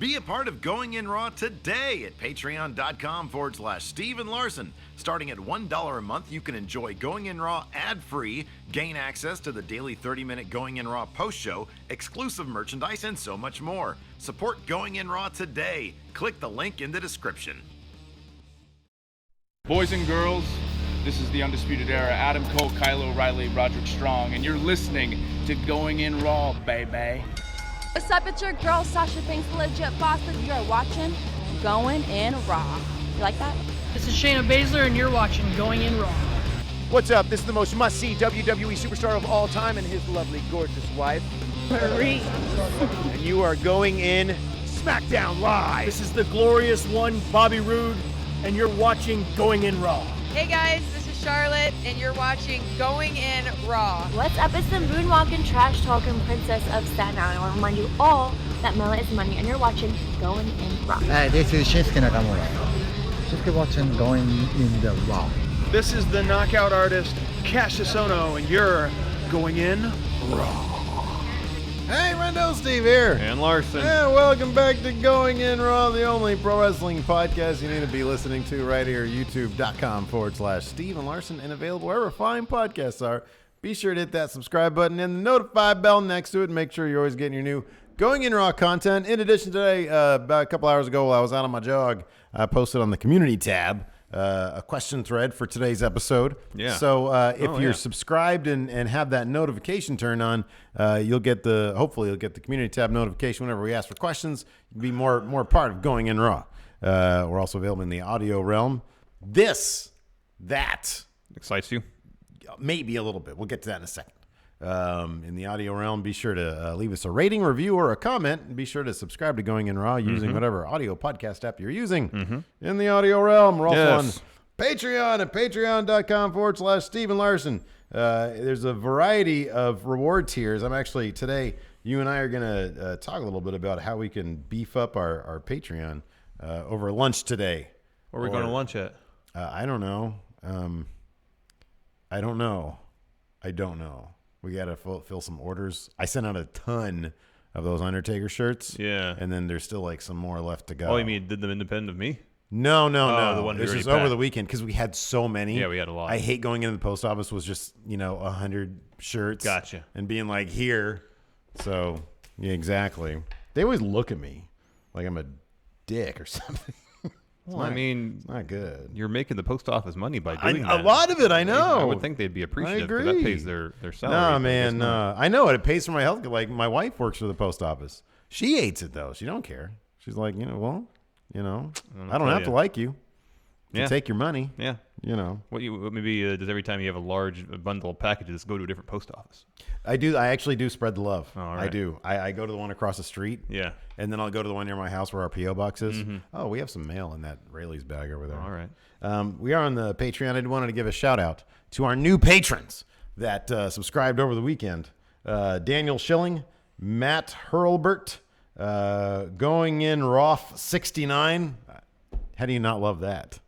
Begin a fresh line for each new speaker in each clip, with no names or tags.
Be a part of Going In Raw today at patreon.com/Steven Larson. Starting at $1 a month, you can enjoy Going In Raw ad-free, gain access to the daily 30-minute Going In Raw post show, exclusive merchandise, and so much more. Support Going In Raw today. Click the link in the description.
Boys and girls, this is the Undisputed Era. Adam Cole, Kyle O'Reilly, Roderick Strong, and you're listening to Going In Raw, baby.
What's up, it's your girl Sasha Banks, the legit boss, and you're watching Going In Raw. You like that?
This is Shayna Baszler, and you're watching Going In Raw.
What's up? This is the most must-see WWE superstar of all time and his lovely, gorgeous wife,
Marie.
and you are going in SmackDown Live.
This is the glorious one, Bobby Roode, and you're watching Going In Raw.
Hey guys, this is Charlotte, and you're watching Going In Raw.
What's up? It's the moonwalking, trash talking princess of Staten Island. I want to remind you all that Mela is money, and you're watching Going In Raw.
Hi, this is Shinsuke Nakamura. Just keep watching Going In the Raw.
This is the knockout artist, Cassius Ohno, and you're Going In Raw.
Hey, Rendo Steve here.
And Larson.
And welcome back to Going In Raw, the only pro wrestling podcast you need to be listening to right here, youtube.com/Steven Larson, and available wherever fine podcasts are. Be sure to hit that subscribe button and the notify bell next to it, and make sure you're always getting your new Going In Raw content. In addition, today, about a couple hours ago while I was out on my jog, I posted on the community tab a question thread for today's episode.
Yeah.
So if you're subscribed and have that notification turned on, hopefully you'll get the community tab notification whenever we ask for questions. You'll be more part of Going In Raw. We're also available in the audio realm. That
excites you?
Maybe a little bit. We'll get to that in a second. In the audio realm, be sure to leave us a rating, review, or a comment. And be sure to subscribe to Going In Raw using whatever audio podcast app you're using. In the audio realm, we're also on Patreon at patreon.com/Steven Larson. There's a variety of reward tiers. I'm actually, today, you and I are going to talk a little bit about how we can beef up our Patreon over lunch today.
Where are we going to lunch at?
I don't know. I don't know. We got to fill some orders. I sent out a ton of those Undertaker shirts.
Yeah.
And then there's still like some more left to go.
Oh, you mean did them independent of me?
No.
The one
this was over the weekend because we had so many.
Yeah, we had a lot.
I hate going into the post office was just, 100 shirts.
Gotcha.
And being like, here. So, yeah, exactly. They always look at me like I'm a dick or something.
Well, it's
not good.
You're making the post office money by doing that.
A lot of it, I know.
I would think they'd be appreciative because that pays their salary.
No, man, I know it. It pays for my health. Like, my wife works for the post office. She hates it, though. She don't care. She's like, I don't have to like you. You take your money.
Yeah. Maybe does every time you have a large bundle of packages go to a different post office?
I do. I actually do spread the love.
All right.
I do. I go to the one across the street.
Yeah.
And then I'll go to the one near my house where our P.O. box is. Oh, we have some mail in that Rayleigh's bag over there.
All right.
We are on the Patreon. I wanted to give a shout out to our new patrons that subscribed over the weekend. Daniel Schilling, Matt Hurlbert, Going In Roth 69. How do you not love that?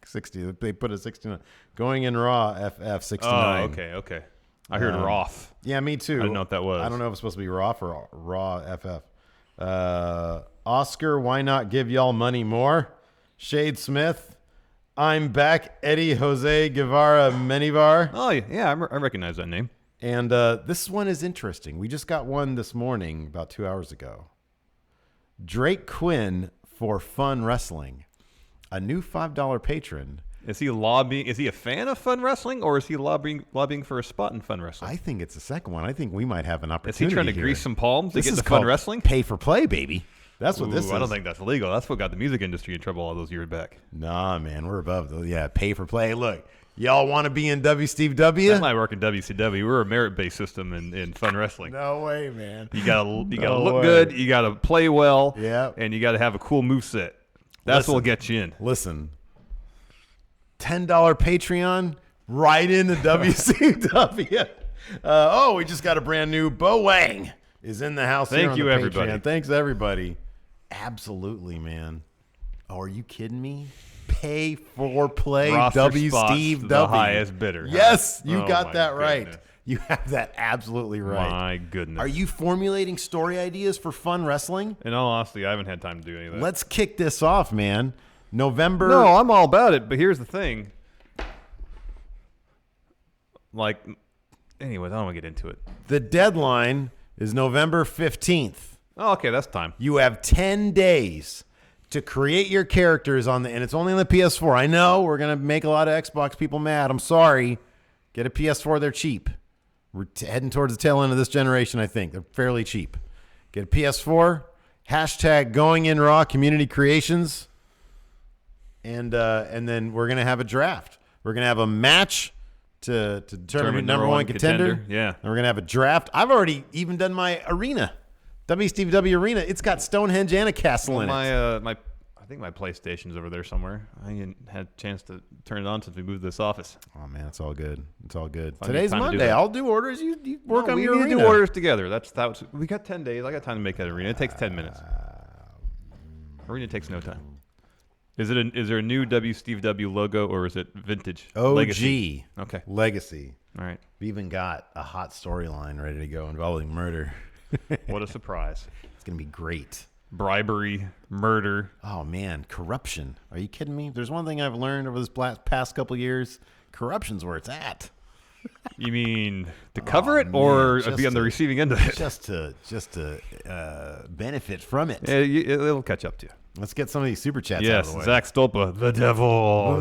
60. They put a 69. Going In Raw FF 69.
Oh, okay. I heard Roth.
Yeah, me too.
I didn't know what that was.
I don't know if it's supposed to be Roth or Raw FF. Oscar, why not give y'all money more? Shade Smith, I'm back. Eddie Jose Guevara Menivar.
Oh, yeah, I recognize that name.
And this one is interesting. We just got one this morning about 2 hours ago. Drake Quinn for Fun Wrestling. A new $5 patron.
Is he lobbying? Is he a fan of Fun Wrestling, or is he lobbying for a spot in Fun Wrestling?
I think it's the second one. I think we might have an opportunity.
Is he trying to grease some palms to get into Fun Wrestling?
Pay for play, baby. That's what this is.
I don't think that's illegal. That's what got the music industry in trouble all those years back.
Nah, man, we're above those. Yeah, pay for play. Look, y'all want to be in WCW?
That might work in WCW. We're a merit-based system in Fun Wrestling.
No way, man.
You gotta look good. You gotta play well.
Yeah.
And you gotta have a cool moveset. That's what'll get you in.
Listen, $10 Patreon, right into WCW. We just got a brand new Bo Wang is in the house.
Thank you, everybody.
Thanks, everybody. Absolutely, man. Oh, are you kidding me? Pay for play.
Roster
W
spots
Steve
the
W.
highest bidder.
Yes, you got that right.
Goodness.
You have that absolutely right.
My goodness.
Are you formulating story ideas for fun wrestling?
In all honesty, I haven't had time to do any of that.
Let's kick this off, man. November.
No, I'm all about it, but here's the thing. Like, anyways, I don't want to get into it.
The deadline is November 15th.
Oh, okay, that's time.
You have 10 days to create your characters and it's only on the PS4. I know we're going to make a lot of Xbox people mad. I'm sorry. Get a PS4. They're cheap. We're heading towards the tail end of this generation, I think. They're fairly cheap. Get a PS4. Hashtag Going In Raw Community Creations. And then we're going to have a draft. We're going to have a match to determine who number one contender.
Yeah.
And we're going to have a draft. I've already even done my arena. WCW Arena. It's got Stonehenge and a castle in it.
I think my PlayStation's over there somewhere. I ain't had a chance to turn it on since we moved to this office.
Oh, man, it's all good. It's all good.
I
Today's
need time to do
Monday.
that.
I'll do orders. You work on your
We
arena.
need to do orders together. We got 10 days. I got time to make that arena. It takes 10 minutes. Arena takes no time. Is there a new WCW logo or is it vintage?
OG.
Legacy? Okay.
Legacy.
All right.
We even got a hot storyline ready to go involving murder.
What a surprise.
It's going to be great.
Bribery, murder.
Oh, man. Corruption. Are you kidding me? There's one thing I've learned over this past couple of years. Corruption's where it's at.
You mean to cover it or
man,
be on the receiving end of it?
Just to benefit from it.
Yeah, it'll catch up to you.
Let's get some of these super chats out
Yes,
of the way.
Zach Stolpa, the devil.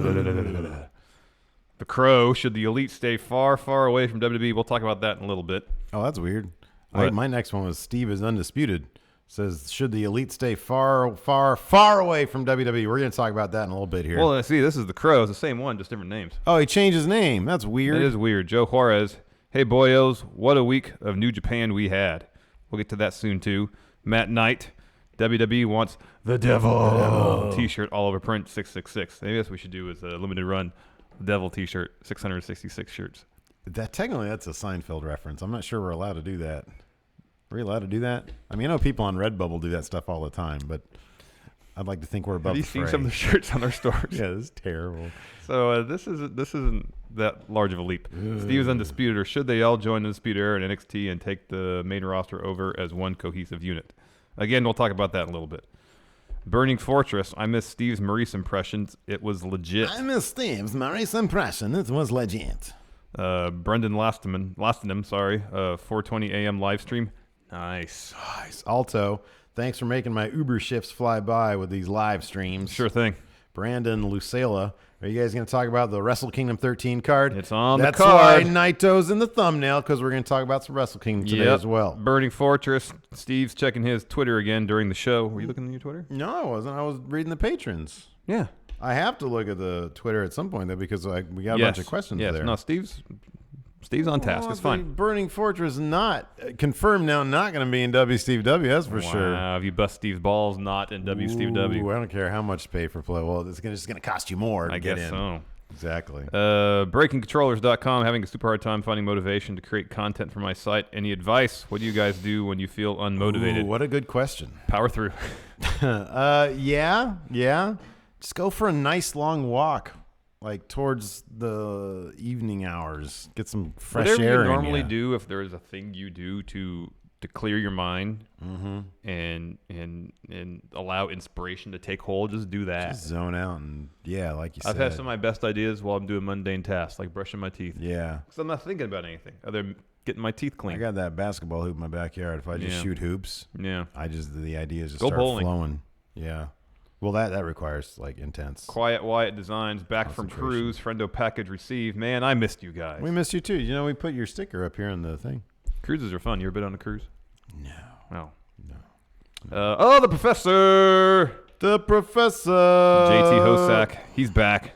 The Crow, should the Elite stay far, far away from WWE? We'll talk about that in a little bit.
Oh, that's weird.
What?
My next one was Steve is undisputed. Says, should the Elite stay far, far, far away from WWE? We're going to talk about that in a little bit here.
Well, see, this is the Crow. It's the same one, just different names.
Oh, he changed his name. That's weird.
It is weird. Joe Juarez, hey, boyos, what a week of New Japan we had. We'll get to that soon, too. Matt Knight, WWE wants the devil T-shirt all over print 666. Maybe that's what we should do is a limited run devil T-shirt, 666 shirts.
Technically, that's a Seinfeld reference. I'm not sure we're allowed to do that. Are we allowed to do that? I mean, I know people on Redbubble do that stuff all the time, but I'd like to think we're above
Have you
the
seen
fray.
some of the shirts on our stores?
Yeah, this is terrible.
So this isn't that large of a leap. Steve is undisputed, or should they all join the Undisputed Era in NXT and take the main roster over as one cohesive unit? Again, we'll talk about that in a little bit. Burning Fortress, I miss Steve's Maurice impressions. It was legit.
I miss Steve's Maurice impression. It was legit.
Brendan Lastenham, 4:20 a.m. live stream. Nice.
Alto, thanks for making my Uber shifts fly by with these live streams.
Sure thing.
Brandon Lucela, are you guys going to talk about the Wrestle Kingdom 13 card?
It's on
That's
the card.
That's why Naito's in the thumbnail, because we're going to talk about some Wrestle Kingdom today as well.
Burning Fortress. Steve's checking his Twitter again during the show. Were you looking at your Twitter?
No, I wasn't. I was reading the patrons.
Yeah.
I have to look at the Twitter at some point, though, because we got a bunch of questions there.
No, Steve's on task. It's fine.
Burning Fortress not confirmed now, not going to be in WCW. That's for sure.
Wow, if you bust Steve's balls, not in WCW.
Ooh, I don't care how much pay for play. Well, it's just going to cost you more.
I guess so.
Exactly.
BreakingControllers.com, having a super hard time finding motivation to create content for my site. Any advice? What do you guys do when you feel unmotivated?
Ooh, what a good question.
Power through.
Yeah. Just go for a nice long walk, like towards the evening hours. Get some fresh
Whatever
air.
you normally
in
do, if there is a thing you do to clear your mind and allow inspiration to take hold, just do that.
Just zone out and like you said.
I've had some of my best ideas while I'm doing mundane tasks, like brushing my teeth.
Yeah.
Because I'm not thinking about anything other than getting my teeth clean.
I got that basketball hoop in my backyard. If I just shoot hoops,
the
ideas just
Go
start
bowling.
flowing. Yeah. Well, that requires like intense.
Quiet Wyatt Designs, back from cruise, friendo package received. Man, I missed you guys.
We missed you too. You know, we put your sticker up here on the thing.
Cruises are fun. You ever been on a cruise?
No.
Oh. No. The professor.
The professor.
JT Hosak. He's back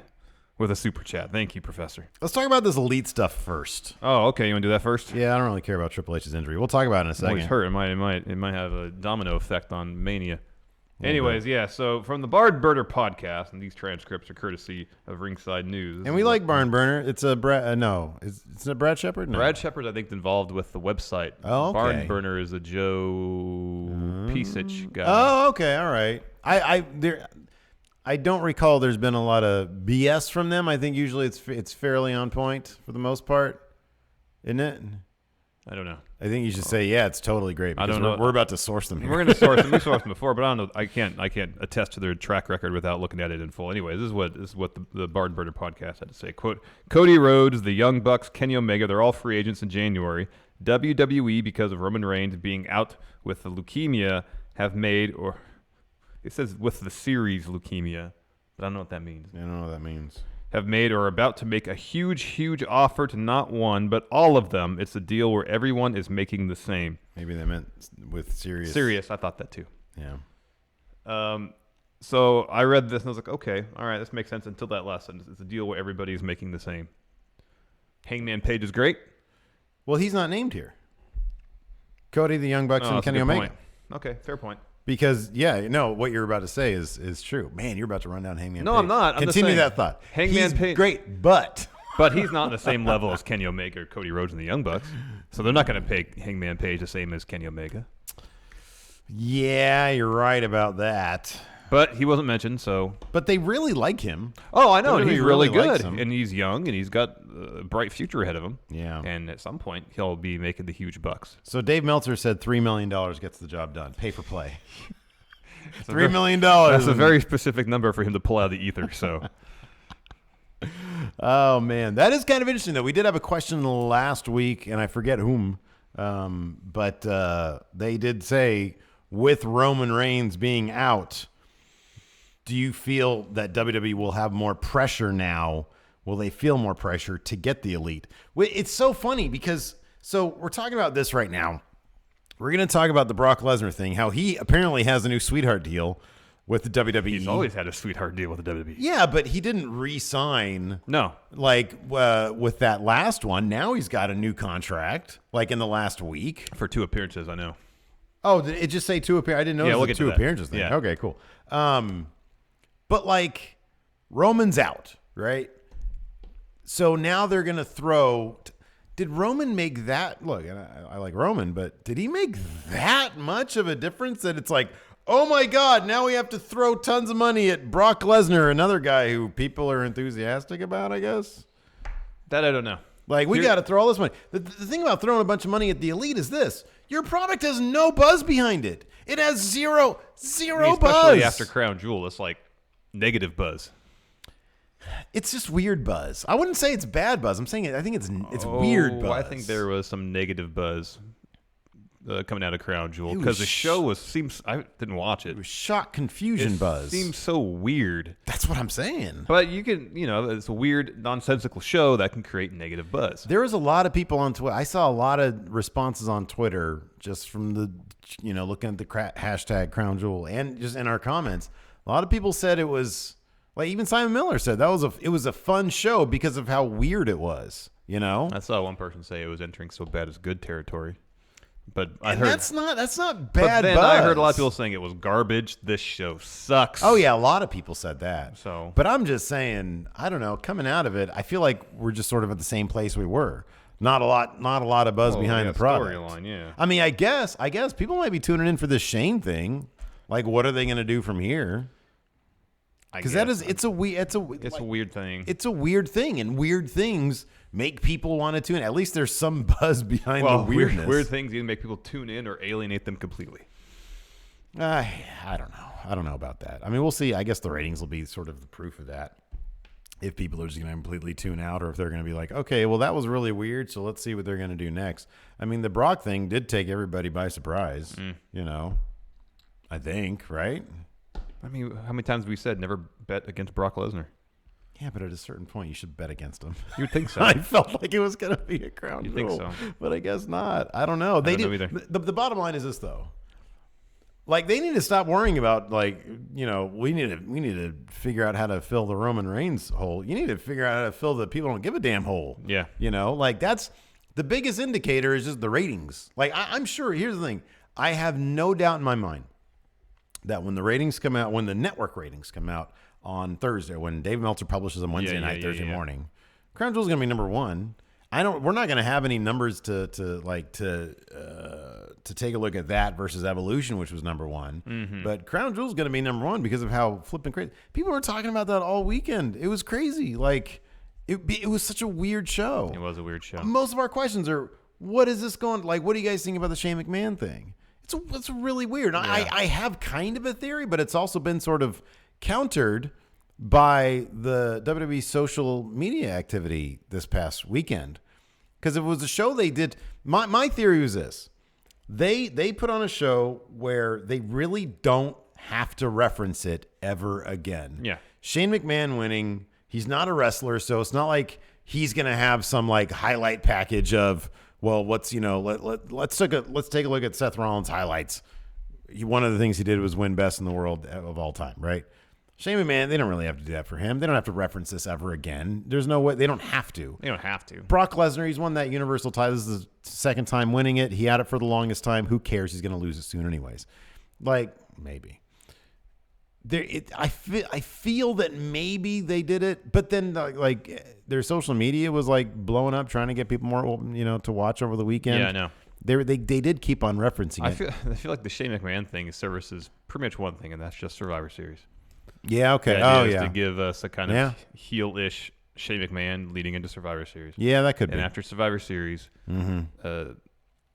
with a super chat. Thank you, Professor.
Let's talk about this Elite stuff first.
Oh, okay. You want to do that first?
Yeah, I don't really care about Triple H's injury. We'll talk about it in a second.
He's hurt. It might have a domino effect on Mania. Anyways, so from the Barn Burner podcast, and these transcripts are courtesy of Ringside News.
And we like Barn Burner. It's a Brad. It's a Brad Shepard. No.
Brad Shepard, I think, involved with the website.
Oh, okay.
Barn Burner is a Joe Pesich guy.
Oh, okay, all right. I don't recall there's been a lot of BS from them. I think usually it's fairly on point for the most part. isn't it?
I don't know.
I think you should say, yeah, it's totally great.
I don't
We're,
know.
we're about to source them here.
We're going to source them. We sourced them before, but I don't know. I can't attest to their track record without looking at it in full. Anyway, this is what the Barn Burner podcast had to say. Quote, Cody Rhodes, the Young Bucks, Kenny Omega, they're all free agents in January. WWE, because of Roman Reigns being out with the leukemia, have made, or it says with the series leukemia, but I don't know what that means.
I don't know what that means.
Have made or are about to make a huge offer to not one, but all of them. It's a deal where everyone is making the same.
Maybe they meant with Sirius.
Sirius, I thought that too.
Yeah.
So I read this and I was like, okay, all right, this makes sense until that last sentence. It's a deal where everybody is making the same. Hangman Page is great.
Well, he's not named here. Cody, the Young Bucks, and
that's a
Kenny
good
Omega.
point. Okay, fair point.
Because, yeah, no, what you're about to say is true. Man, you're about to run down Hangman
No,
Page.
I'm not. I'm just
Continue
saying.
that thought.
Hangman
He's
Page.
great, but
he's not on the same level as Kenny Omega or Cody Rhodes and the Young Bucks. So they're not going to pay Hangman Page the same as Kenny Omega.
Yeah, you're right about that.
But he wasn't mentioned, so.
But they really like him.
Oh, I know, and
WWE
he's really
likes
good,
him.
and he's young, and he's got a bright future ahead of him.
Yeah.
And at some point, he'll be making the huge bucks.
So Dave Meltzer said $3 million gets the job done. Pay for play. $3 million.
That's a very specific number for him to pull out of the ether, so.
Oh, man. That is kind of interesting, though. We did have a question last week, and I forget whom, but they did say, with Roman Reigns being out, do you feel that WWE will have more pressure now? Will they feel more pressure to get the Elite? It's so funny because, so we're talking about this right now. We're going to talk about the Brock Lesnar thing, how he apparently has a new sweetheart deal with the WWE.
He's always had a sweetheart deal with the WWE.
Yeah, but he didn't re-sign.
No.
Like with that last one. Now he's got a new contract, like in the last week.
For 2 appearances, I know.
Oh, did it just say 2 appearances? I didn't know
Yeah,
it
we'll
was
get
a 2
to that.
appearances thing.
Yeah.
Okay, cool. But like Roman's out, right? So now they're going to throw. Did Roman make that? Look, and I like Roman, but did he make that much of a difference that it's like, oh my God, now we have to throw tons of money at Brock Lesnar, another guy who people are enthusiastic about, I guess?
That I don't know.
Like, we got to throw all this money. The thing about throwing a bunch of money at the Elite is this. Your product has no buzz behind it. It has zero
Especially
buzz.
after Crown Jewel, it's like negative buzz.
It's just weird buzz. I wouldn't say it's bad buzz. I'm saying I think it's weird buzz.
I think there was some negative buzz coming out of Crown Jewel because the show I didn't watch it.
It was shock confusion buzz.
Seems so weird.
That's what I'm saying.
But you can, it's a weird, nonsensical show that can create negative buzz.
There was a lot of people on Twitter. I saw a lot of responses on Twitter just from the, looking at the hashtag Crown Jewel and just in our comments. A lot of people said it was, like even Simon Miller said it was a fun show because of how weird it was.
I saw one person say it was entering so bad as good territory. But I heard
that's not bad.
But then
buzz.
I heard a lot of people saying it was garbage. This show sucks.
Oh yeah, a lot of people said that.
So,
but I'm just saying, I don't know. Coming out of it, I feel like we're just sort of at the same place we were. Not a lot of buzz behind the product.
Storyline, yeah.
I mean, I guess people might be tuning in for this Shane thing. Like, what are they going to do from here? Because it's a weird thing. It's a weird thing, and weird things make people want to tune in. At least there's some buzz behind the weirdness.
Weird things either make people tune in or alienate them completely.
I don't know. I don't know about that. I mean, we'll see. I guess the ratings will be sort of the proof of that. If people are just going to completely tune out, or if they're going to be like, okay, well, that was really weird, so let's see what they're going to do next. I mean, the Brock thing did take everybody by surprise, I think, right?
I mean, how many times have we said never bet against Brock Lesnar?
Yeah, but at a certain point, you should bet against him.
You would think so.
I felt like it was going to be a crown jewel.
You think so?
But I guess not. I don't know. They
don't know
do.
either.
The bottom line is this, though. Like, they need to stop worrying about, like, we need to figure out how to fill the Roman Reigns hole. You need to figure out how to fill the people don't give a damn hole.
Yeah.
Like, that's the biggest indicator is just the ratings. Like, I'm sure, here's the thing. I have no doubt in my mind that when the ratings come out, when the network ratings come out on Thursday, when Dave Meltzer publishes them Wednesday night, Thursday morning, Crown Jewel's going to be number one. We're not going to have any numbers to take a look at that versus Evolution, which was number one.
Mm-hmm.
But Crown Jewel's going to be number one because of how flipping crazy. People were talking about that all weekend. It was crazy. Like, It was such a weird show.
It was a weird show.
Most of our questions are, what is this going, like, what do you guys think about the Shane McMahon thing? It's really weird. Yeah. I have kind of a theory, but it's also been sort of countered by the WWE social media activity this past weekend. Because it was a show they did. My theory was this. They put on a show where they really don't have to reference it ever again.
Yeah.
Shane McMahon winning, he's not a wrestler, so it's not like he's going to have some like highlight package of, well, let's take a look at Seth Rollins' highlights. One of the things he did was win best in the world of all time, right? Shane McMahon, they don't really have to do that for him. They don't have to reference this ever again. There's no way. They don't have to.
They don't have to.
Brock Lesnar, he's won that Universal title. This is the second time winning it. He had it for the longest time. Who cares? He's going to lose it soon anyways. Like, maybe. I feel that maybe they did it, but then like their social media was like blowing up, trying to get people more, to watch over the weekend.
Yeah, I know.
They did keep on referencing it.
I feel like the Shane McMahon thing services pretty much one thing, and that's just Survivor Series.
Yeah. Okay.
To give us a kind of heel-ish Shane McMahon leading into Survivor Series.
Yeah, that could be.
And after Survivor Series, I'm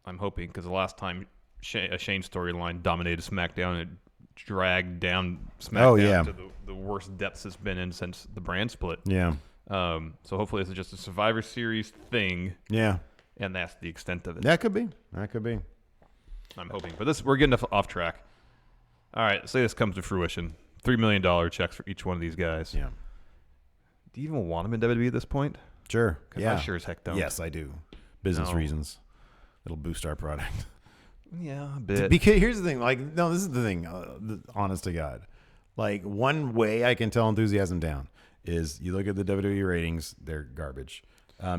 hoping, because the last time a Shane storyline dominated SmackDown, it dragged down SmackDown to the worst depths it's been in since the brand split.
Yeah.
So hopefully this is just a Survivor Series thing.
Yeah.
And that's the extent of it.
That could be.
I'm hoping. But we're getting off track. All right, say this comes to fruition. $3 million checks for each one of these guys.
Yeah.
Do you even want them in WWE at this point?
Sure. Yeah.
I sure as heck don't.
Yes, I do. Business reasons. It'll boost our product.
Yeah, a bit.
Because here's the thing. This is the thing. Honest to God. One way I can tell enthusiasm down is you look at the WWE ratings, they're garbage.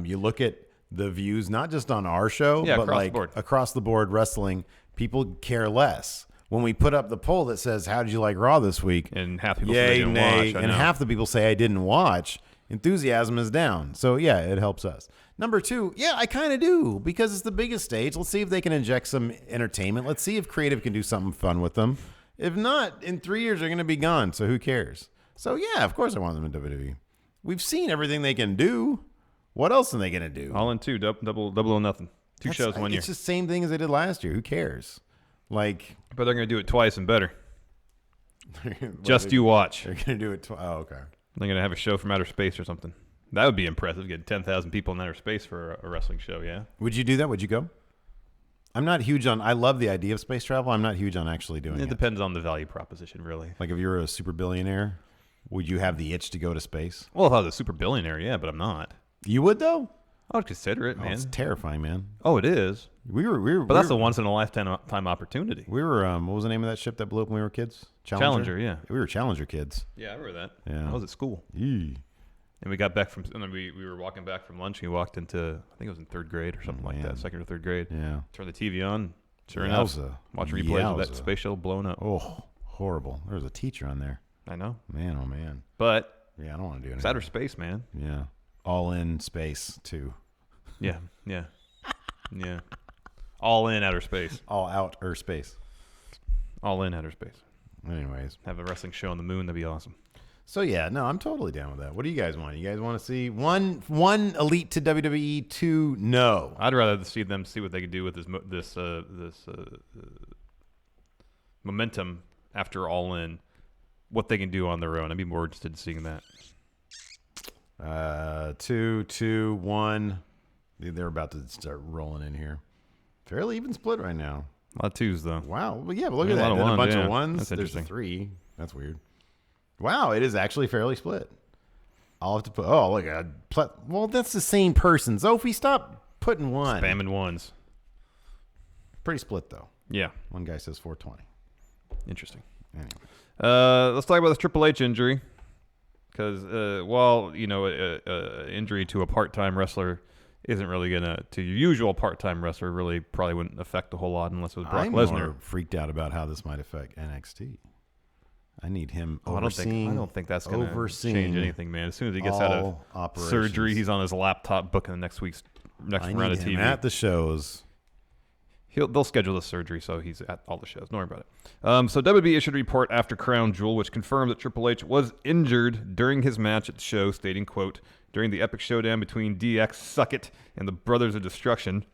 You look at the views, not just on our show, but across the board wrestling, people care less. When we put up the poll that says, how did you like Raw this week?
And half the people say they didn't watch.
And half the people say I didn't watch. Enthusiasm is down. So, yeah, it helps us. Number two, yeah, I kind of do, because it's the biggest stage. Let's see if they can inject some entertainment. Let's see if creative can do something fun with them. If not, in 3 years, they're going to be gone. So who cares? So, yeah, of course I want them in WWE. We've seen everything they can do. What else are they going to do?
All in two, double or nothing. Two shows 1 year.
It's the same thing as they did last year. Who cares?
But they're going to do it twice and better. Just you watch.
They're going to do it oh, okay.
They're going to have a show from outer space or something. That would be impressive. Get 10,000 people in outer space for a wrestling show, yeah?
Would you do that? Would you go? I'm not huge on... I love the idea of space travel. I'm not huge on actually doing it.
It depends on the value proposition, really.
Like if you're a super billionaire, would you have the itch to go to space?
Well, if I was a super billionaire, yeah, but I'm not.
You would, though?
I would consider it, man.
It's terrifying, man.
Oh, it is.
But
that's a once-in-a-lifetime opportunity.
We were, what was the name of that ship that blew up when we were kids?
Challenger, yeah.
We were Challenger kids.
Yeah, I remember that.
Yeah.
I was at school.
Eee.
And we got back from, and then we were walking back from lunch, and we walked into, I think it was in third grade or something like that, second or third grade.
Yeah.
Turned the TV on. Sure enough, watch replays of that space shuttle blowing up.
Oh, horrible. There was a teacher on there.
I know.
Man, oh, man.
But.
Yeah, I don't want to do it.
It's outer space, man.
Yeah. All in space, too.
Yeah. All in outer space.
All out space.
All in outer space.
Anyways.
Have a wrestling show on the moon. That'd be awesome.
So, yeah, no, I'm totally down with that. What do you guys want? You guys want to see one elite to WWE, two no?
I'd rather see what they could do with this momentum after All In, what they can do on their own. I'd be more interested in seeing that.
2, 1. They're about to start rolling in here. Fairly even split right now.
A lot of twos, though.
Wow. Well, yeah, but look at that. A bunch of ones.
That's interesting.
There's 3. That's weird. Wow, it is actually fairly split. I'll have to put... Oh, look. Well, that's the same person. Sophie, stop putting one.
Spamming ones.
Pretty split, though.
Yeah.
One guy says 420.
Interesting.
Anyway.
Let's talk about this Triple H injury. Because while, injury to a part-time wrestler isn't really going to your usual part-time wrestler, really probably wouldn't affect a whole lot unless it was Brock Lesnar.
I'm more freaked out about how this might affect NXT. I need him overseeing.
I don't think that's going to change anything, man. As soon as he gets out of surgery, he's on his laptop booking the next round of TV.
At the shows.
They'll schedule the surgery, so he's at all the shows. Don't worry about it. So WWE issued a report after Crown Jewel, which confirmed that Triple H was injured during his match at the show, stating, quote, during the epic showdown between DX Suckett and the Brothers of Destruction,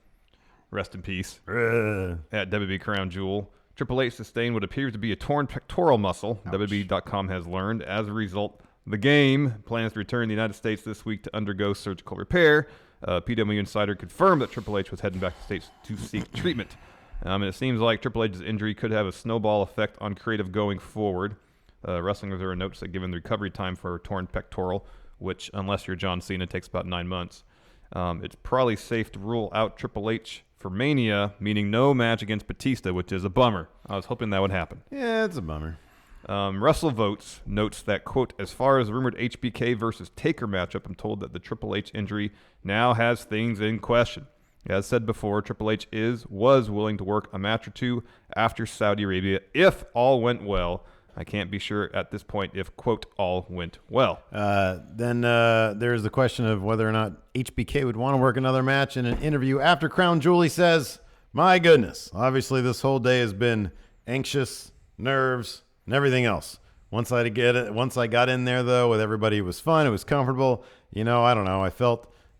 rest in peace, at WWE Crown Jewel, Triple H sustained what appears to be a torn pectoral muscle, WWE.com has learned. As a result, the game plans to return to the United States this week to undergo surgical repair. PW Insider confirmed that Triple H was heading back to the States to seek treatment. And it seems like Triple H's injury could have a snowball effect on creative going forward. Wrestling Observer notes that given the recovery time for a torn pectoral, which, unless you're John Cena, takes about 9 months, it's probably safe to rule out Triple H for Mania, meaning no match against Batista, which is a bummer. I was hoping that would happen.
Yeah, it's a bummer.
WrestleVotes notes that, quote, as far as the rumored HBK versus Taker matchup, I'm told that the Triple H injury now has things in question. As said before, Triple H was willing to work a match or two after Saudi Arabia if all went well. I can't be sure at this point if, quote, all went well.
Then there's the question of whether or not HBK would want to work another match. In an interview after Crown Jewel, he says, my goodness, obviously this whole day has been anxious, nerves, and everything else. Once I got in there, though, with everybody, it was fun. It was comfortable. I don't know. I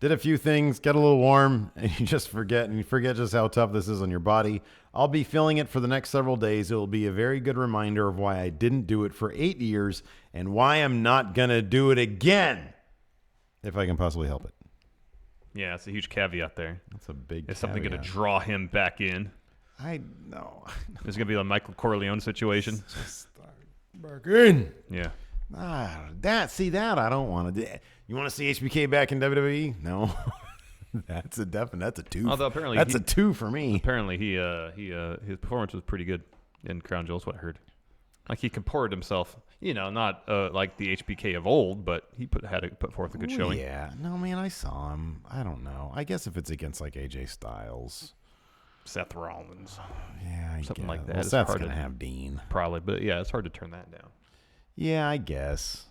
did a few things, get a little warm, and you forget just how tough this is on your body. I'll be feeling it for the next several days. It will be a very good reminder of why I didn't do it for 8 years and why I'm not going to do it again if I can possibly help it.
Yeah, it's a huge caveat there.
That's a big
Is something going to draw him back in?
I know.
It's going to be the Michael Corleone situation.
Back in.
Yeah.
That I don't want to do. You want to see HBK back in WWE? No. That's a 2.
Although apparently
that's a 2 for me.
Apparently his performance was pretty good in Crown Jewel, is what I heard. Like he comported himself, not like the HBK of old, but he had to put forth a good showing.
Yeah. No, man, I saw him. I don't know. I guess if it's against like AJ Styles,
Seth Rollins,
something
like that.
Well, Seth's gonna have Dean
probably, but yeah, it's hard to turn that down.
Yeah, I guess.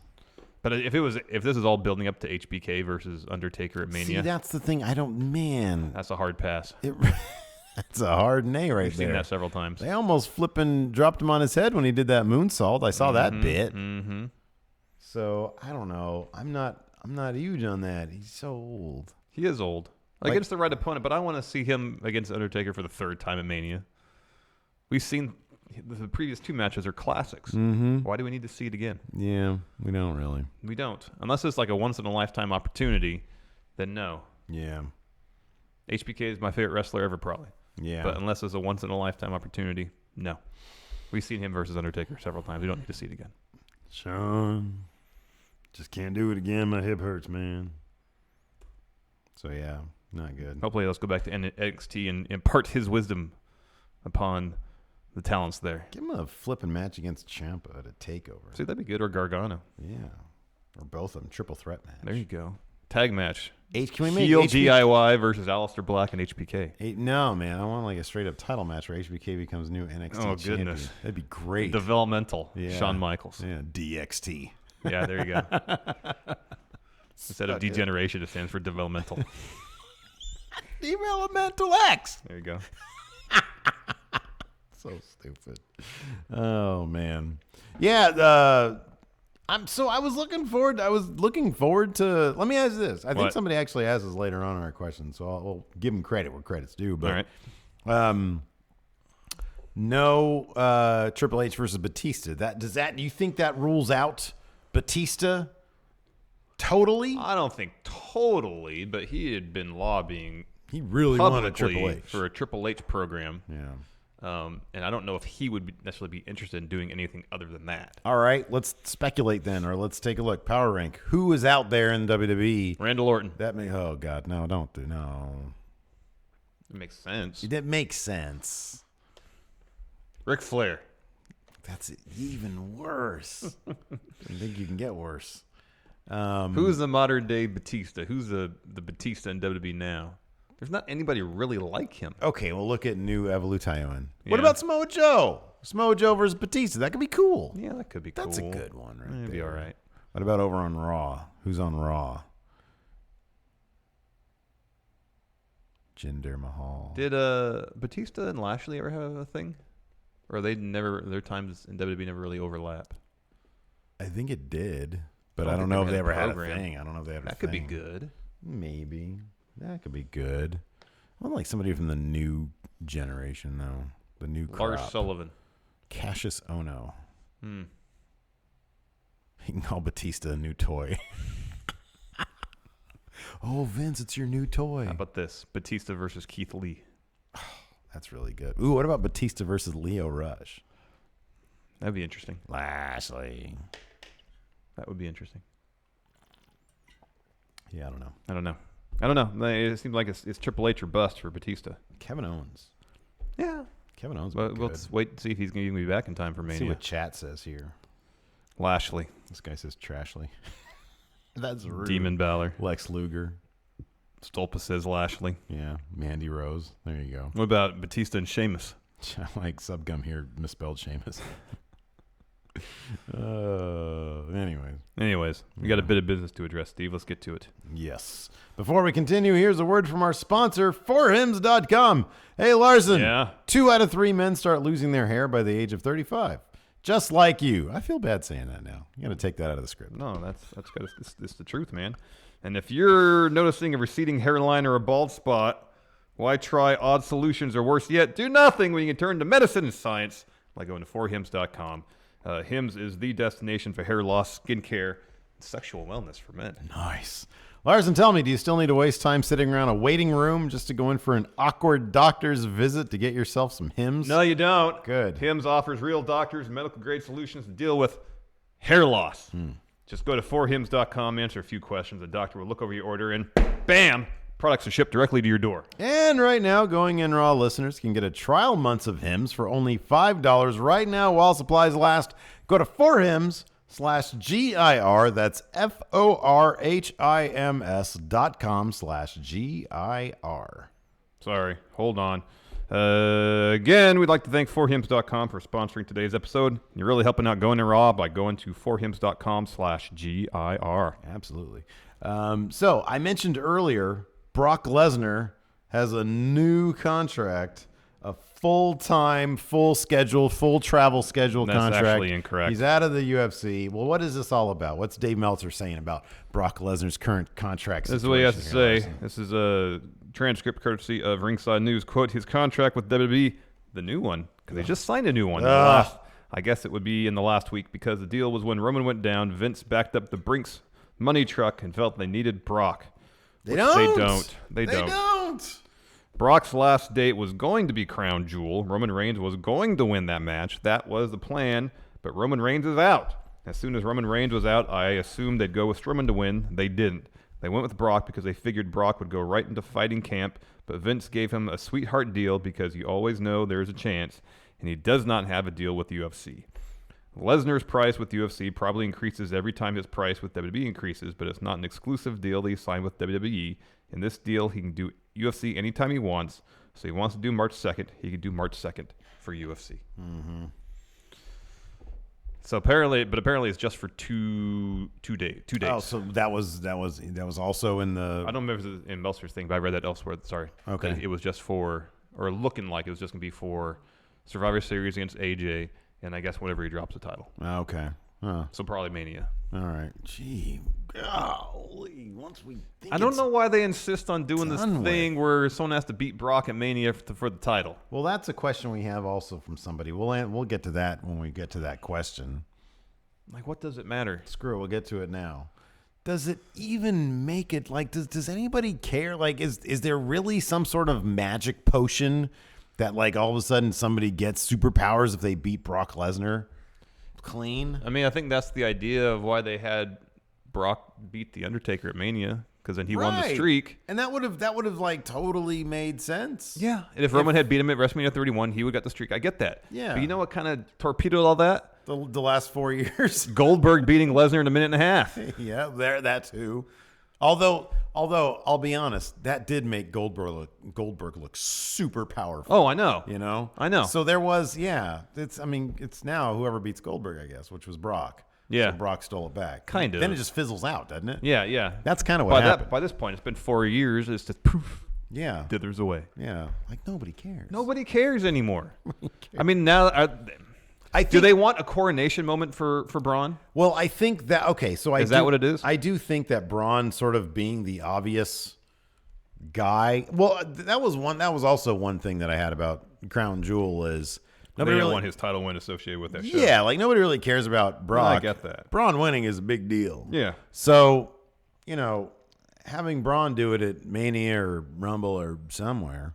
But if this is all building up to HBK versus Undertaker at Mania,
see, that's the thing.
That's a hard pass.
That's a hard nay right there.
We've seen that several times.
They almost flipping dropped him on his head when he did that moonsault. I saw that bit.
Mm-hmm.
So I don't know. I'm not huge on that. He's so old.
He is old. Against the right opponent, but I want to see him against Undertaker for the 3rd time at Mania. We've seen the previous 2 matches are classics.
Mm-hmm.
Why do we need to see it again?
Yeah, we don't really.
We don't. Unless it's like a once-in-a-lifetime opportunity, then no.
Yeah.
HBK is my favorite wrestler ever, probably.
Yeah.
But unless it's a once-in-a-lifetime opportunity, no. We've seen him versus Undertaker several times. We don't need to see it again.
Sean, just can't do it again. My hip hurts, man. So, yeah, not good.
Hopefully, let's go back to NXT and impart his wisdom upon the talents there.
Give him a flipping match against Ciampa at a takeover.
See, that'd be good. Or Gargano.
Yeah. Or both of them. Triple threat match.
There you go. Tag match.
Can we make
Heel DIY versus Aleister Black and HBK.
No, man. I want like a straight up title match where HBK becomes new NXT champion.
Goodness.
That'd be great.
Developmental.
Yeah.
Shawn Michaels.
Yeah. DXT.
Yeah, there you go. Instead of degeneration, it stands for developmental.
Developmental X.
There you go.
So stupid. Oh man. Yeah. I was looking forward to. Let me ask this. I think somebody actually asked us later on in our questions, so I'll give them credit where credit's due. But
all right.
No Triple H versus Batista. Do you think that rules out Batista totally?
I don't think totally, but he had been lobbying.
He really wanted Triple H
for a Triple H program.
Yeah.
And I don't know if he would necessarily be interested in doing anything other than that.
All right, let's speculate then, or let's take a look. Power rank. Who is out there in WWE?
Randall Orton.
Oh God, no! Don't do no.
It makes sense.
That makes sense.
Ric Flair.
That's even worse. I think you can get worse.
Who's the modern day Batista? Who's the Batista in WWE now? There's not anybody really like him.
Okay, well, look at new Evolution.
Yeah.
What about Samoa Joe? Samoa Joe versus Batista. That could be cool.
Yeah, that could be cool.
That's a good one, right?
That'd be all right.
What about over on Raw? Who's on Raw? Jinder Mahal.
Did Batista and Lashley ever have a thing? Or they never, their times in WWE never really overlap?
I think it did, but I
think
don't know if
had
they
a
ever had a
program.
thing. I don't know if they had a
That
thing.
could be good.
Maybe. That could be good. I want like somebody from the new generation, though. The new crop.
Lars Sullivan.
Cassius Ohno. He can call Batista a new toy. Oh, Vince, it's your new toy.
How about this? Batista versus Keith Lee.
That's really good. Ooh, what about Batista versus Leo Rush?
That'd be interesting.
Lashley.
That would be interesting.
Yeah, I don't know.
I don't know. It seems like it's Triple H or bust for Batista.
Kevin Owens.
Yeah.
Kevin Owens.
But we'll wait and see if he's going to be back in time for Mania.
See what chat says here.
Lashley.
This guy says Trashly. That's rude.
Demon Balor.
Lex Luger.
Stolpa says Lashley.
Yeah. Mandy Rose. There you go.
What about Batista and Sheamus?
I like Subgum here misspelled Sheamus. Anyways,
we got a bit of business to address, Steve. Let's get to it.
Yes. Before we continue, here's a word from our sponsor, forhims.com. Hey, Larson.
Yeah?
2 out of 3 men start losing their hair by the age of 35. Just like you. I feel bad saying that now. You got to take that out of the script.
No, that's good. It's the truth, man. And if you're noticing a receding hairline or a bald spot, why try odd solutions, or worse yet, do nothing when you can turn to medicine and science by going to forhims.com. Hims is the destination for hair loss, skincare, and sexual wellness for men.
Nice. Larson, tell me, do you still need to waste time sitting around a waiting room just to go in for an awkward doctor's visit to get yourself some Hims?
No, you don't.
Good.
Hims offers real doctors and medical-grade solutions to deal with hair loss. Just go to forhims.com, answer a few questions. The doctor will look over your order, and bam, products are shipped directly to your door.
And right now, Going In Raw listeners can get a trial months of Hims for only $5 right now while supplies last. Go to forhims.com/GIR. That's forhims.com/GIR.
Sorry, hold on. Again, we'd like to thank forhims.com for sponsoring today's episode. You're really helping out Going In Raw by going to forhims.com/GIR.
Absolutely. So I mentioned earlier, Brock Lesnar has a new contract, a full-time, full schedule, full travel schedule contract.
That's actually incorrect.
He's out of the UFC. Well, what is this all about? What's Dave Meltzer saying about Brock Lesnar's current contract
This is
situation?
what he has to
here,
say.
Larson?
This is a transcript courtesy of Ringside News. Quote, his contract with WWE, the new one, because they just signed a new one. I guess it would be in the last week, because the deal was when Roman went down, Vince backed up the Brinks money truck and felt they needed Brock.
They don't.
They don't. Brock's last date was going to be Crown Jewel. Roman Reigns was going to win that match. That was the plan, but Roman Reigns is out. As soon as Roman Reigns was out, I assumed they'd go with Strowman to win. They didn't. They went with Brock because they figured Brock would go right into fighting camp, but Vince gave him a sweetheart deal because you always know there's a chance, and he does not have a deal with the UFC. Lesnar's price with UFC probably increases every time his price with WWE increases, but it's not an exclusive deal that he signed with WWE. In this deal, he can do UFC anytime he wants. So he wants to do March 2nd. He can do March 2nd for UFC.
Mm-hmm.
So apparently it's just for two days.
Oh, so that was also in the.
I don't remember if it was in Meltzer's thing, but I read that elsewhere. Sorry.
Okay.
It was just for, or looking like it was just gonna be for Survivor Series against AJ, and I guess whenever he drops the title.
Okay. Huh.
So probably Mania.
All right. Gee, golly. Once we think
I don't
it's
know why they insist on doing this
done
thing where someone has to beat Brock at Mania for the title.
Well, that's a question we have also from somebody. We'll get to that when we get to that question.
Like, what does it matter?
Screw it. We'll get to it now. Does it even make it? Like, does anybody care? Like, is there really some sort of magic potion that, like, all of a sudden somebody gets superpowers if they beat Brock Lesnar clean?
I mean, I think that's the idea of why they had Brock beat The Undertaker at Mania, because then he won the streak.
And that would have like totally made sense.
Yeah. And if Roman had beat him at WrestleMania 31, he would have got the streak. I get that.
Yeah.
But you know what kind of torpedoed all that?
The last 4 years.
Goldberg beating Lesnar in a minute and a half.
Yeah, that too. Although I'll be honest, that did make Goldberg look super powerful.
Oh, I know.
You know?
I know.
So there was, it's now whoever beats Goldberg, I guess, which was Brock.
Yeah.
So Brock stole it back.
Kind of.
Then it just fizzles out, doesn't it?
Yeah, yeah.
That's kind of what happened.
By this point, it's been 4 years. It's just poof.
Yeah.
dithers away.
Yeah. Like nobody cares.
Nobody cares anymore. I mean, now do they want a coronation moment for Braun?
Well, I think that So
is that what it is?
I do think that Braun sort of being the obvious guy. Well, that was also one thing that I had about Crown Jewel is nobody
really
really
want his title win associated with that show.
Yeah, like nobody really cares about Brock.
I get that.
Braun winning is a big deal.
Yeah.
So, having Braun do it at Mania or Rumble or somewhere.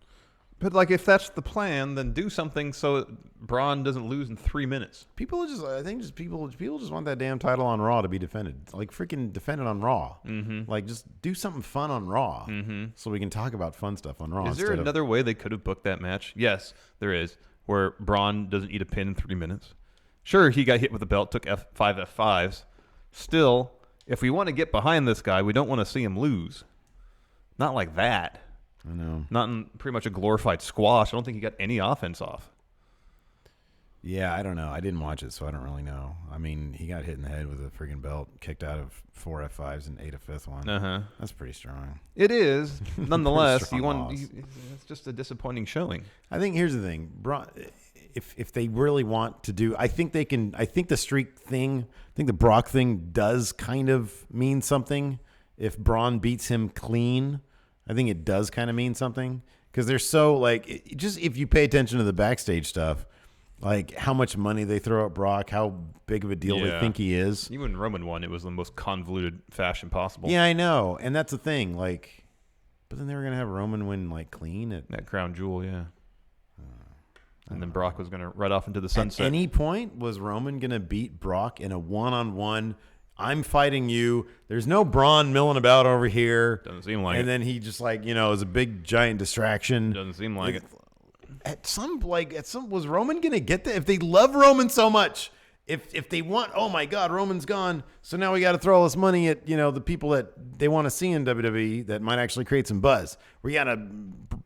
But like, if that's the plan, then do something so Braun doesn't lose in 3 minutes.
People just want that damn title on Raw to be defended. Like freaking defend it on Raw. Mm-hmm. Like just do something fun on Raw, so we can talk about fun stuff on Raw.
Is there another way they could have booked that match? Yes, there is. Where Braun doesn't eat a pin in 3 minutes. Sure, he got hit with the belt, took five F5s. Still, if we want to get behind this guy, we don't want to see him lose. Not like that.
I know.
Not in pretty much a glorified squash. I don't think he got any offense off.
Yeah, I don't know. I didn't watch it, so I don't really know. I mean, he got hit in the head with a freaking belt, kicked out of 4 F5s and ate a fifth one.
Uh-huh.
That's pretty strong.
It is. Nonetheless,
Loss.
it's just a disappointing showing.
I think here's the thing. If they really want to do, I think they can. I think the streak thing, I think the Brock thing does kind of mean something. If Braun beats him clean, I think it does kind of mean something because they're so just if you pay attention to the backstage stuff, like how much money they throw at Brock, how big of a deal they think he is.
Even when Roman won, it was the most convoluted fashion possible.
Yeah, I know, and that's the thing. But then they were gonna have Roman win clean at
Crown Jewel, yeah. And then Brock was gonna ride off into the sunset.
At any point, was Roman gonna beat Brock in a one-on-one? I'm fighting you. There's no Braun milling about over here.
Doesn't seem like it.
And then he just is a big giant distraction.
Doesn't seem like it.
At some was Roman gonna get that? If they love Roman so much, if they want, oh my God, Roman's gone, so now we got to throw all this money at the people that they want to see in WWE that might actually create some buzz. We got to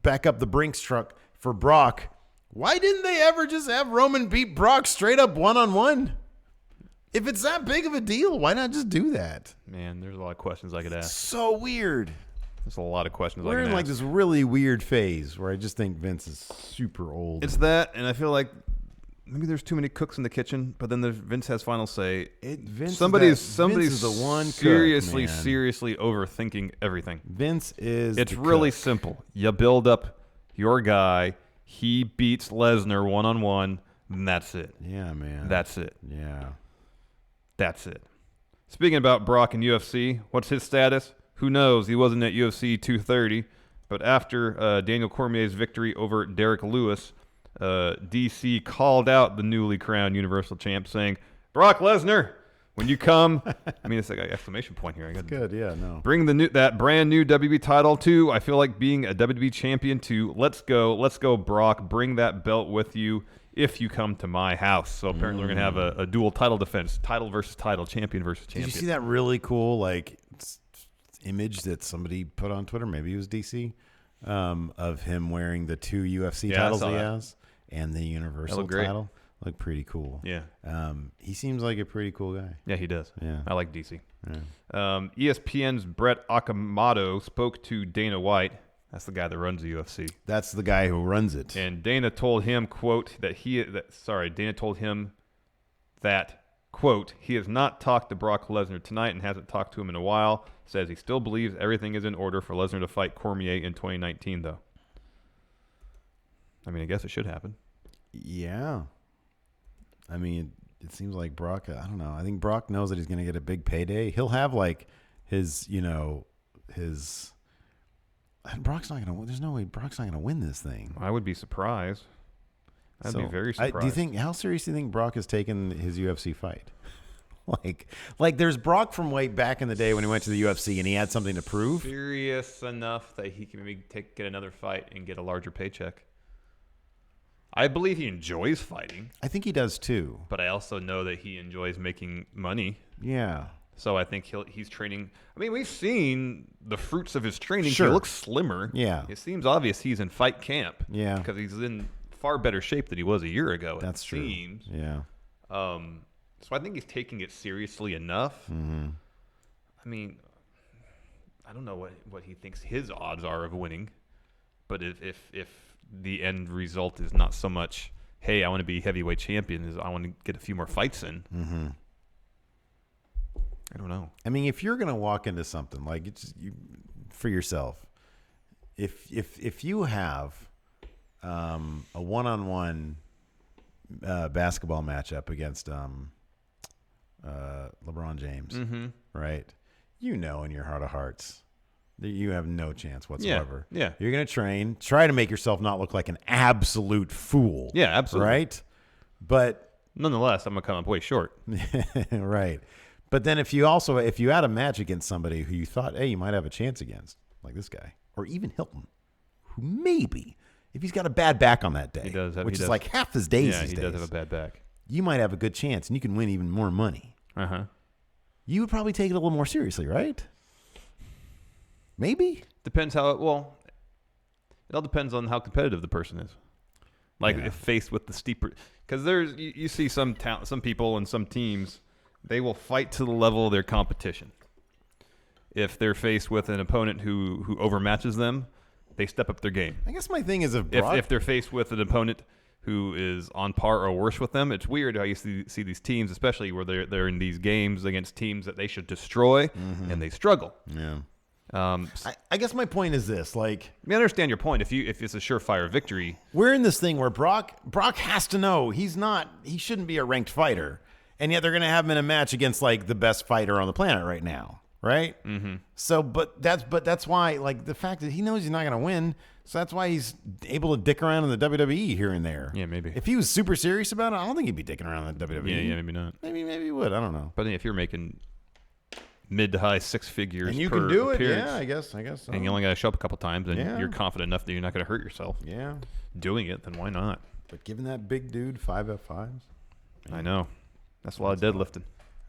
back up the Brinks truck for Brock. Why didn't they ever just have Roman beat Brock straight up one-on-one? If it's that big of a deal, why not just do that?
Man, there's a lot of questions I could ask.
So weird.
There's a lot of questions
We're
I can
in
ask.
this really weird phase where I just think Vince is super old.
It's that, and I feel like maybe there's too many cooks in the kitchen, but then Vince has final say. Somebody's
is the one
seriously
cook,
overthinking everything.
Vince is
It's
the
really
cook.
simple. You build up your guy. He beats Lesnar one-on-one, and that's it.
Yeah, man.
That's it.
Yeah.
That's it. Speaking about Brock and UFC, what's his status? Who knows? He wasn't at UFC 230, but after Daniel Cormier's victory over Derek Lewis, DC called out the newly crowned Universal Champ, saying, "Brock Lesnar, when you come," I mean, it's like an exclamation point here.
Good, yeah, no.
Bring that brand new WWE title too. I feel like being a WWE champion too. Let's go, Brock. Bring that belt with you if you come to my house. So apparently we're gonna have a dual title defense: title versus title, champion versus champion.
Did you see that really cool image that somebody put on Twitter? Maybe it was DC, of him wearing the 2 UFC titles he has and the Universal title. Look pretty cool.
Yeah.
He seems like a pretty cool guy.
Yeah, he does.
Yeah.
I like DC.
Yeah.
ESPN's Brett Okamoto spoke to Dana White. That's the guy that runs the UFC.
That's the guy who runs it.
And Dana told him, quote, Dana told him that, quote, he has not talked to Brock Lesnar tonight and hasn't talked to him in a while. Says he still believes everything is in order for Lesnar to fight Cormier in 2019, though. I mean, I guess it should happen.
Yeah. I mean, it seems like Brock, I don't know. I think Brock knows that he's going to get a big payday. He'll have his Brock's not going to, there's no way Brock's not going to win this thing.
I would be surprised. I'd be very surprised.
How serious do you think Brock has taken his UFC fight? Like there's Brock from way back in the day when he went to the UFC and he had something to prove.
Serious enough that he can maybe get another fight and get a larger paycheck. I believe he enjoys fighting.
I think he does too.
But I also know that he enjoys making money.
Yeah.
So I think he's training. I mean, we've seen the fruits of his training.
Sure.
He looks slimmer.
Yeah.
It seems obvious he's in fight camp.
Yeah.
Because he's in far better shape than he was a year ago.
That's true.
Seems.
Yeah.
So I think he's taking it seriously enough.
Mm-hmm.
I mean, I don't know what he thinks his odds are of winning. But if the end result is not so much, hey, I want to be heavyweight champion, is I want to get a few more fights in.
Mm-hmm.
I don't know.
I mean, if you're gonna walk into something like for yourself, if you have a one-on-one basketball matchup against LeBron James, right? You know, in your heart of hearts, that you have no chance whatsoever.
Yeah.
You're gonna try to make yourself not look like an absolute fool.
Yeah, absolutely.
Right, but
nonetheless, I'm gonna come up way short.
Right. But then if you had a match against somebody who you thought, hey, you might have a chance against, like this guy, or even Hilton, who maybe, if he's got a bad back on that day, which is like half his days these days.
Yeah, he does have a bad back.
You might have a good chance, and you can win even more money.
Uh-huh.
You would probably take it a little more seriously, right? Maybe?
Depends how it all depends on how competitive the person is. Like if faced with the steeper, because you see some people and some teams, they will fight to the level of their competition. If they're faced with an opponent who overmatches them, they step up their game.
I guess my thing is
if they're faced with an opponent who is on par or worse with them, it's weird how you see these teams, especially where they're in these games against teams that they should destroy, and they struggle.
Yeah. I guess my point is this: like,
I understand your point. If it's a surefire victory,
we're in this thing where Brock has to know he shouldn't be a ranked fighter. And yet they're going to have him in a match against like the best fighter on the planet right now, right? Mm-hmm. So, but that's why, like, the fact that he knows he's not going to win, so that's why he's able to dick around in the WWE here and there.
Yeah, maybe.
If he was super serious about it, I don't think he'd be dicking around in the WWE.
Yeah, maybe not.
Maybe he would. I don't know.
But if you're making mid to high six figures,
and you
per
can do it,
appearance,
yeah, I guess. So.
And you only got to show up a couple times, and you're confident enough that you're not going to hurt yourself.
Yeah.
Doing it, then why not?
But given that big dude 5F5s,
I know. That's a lot of deadlifting.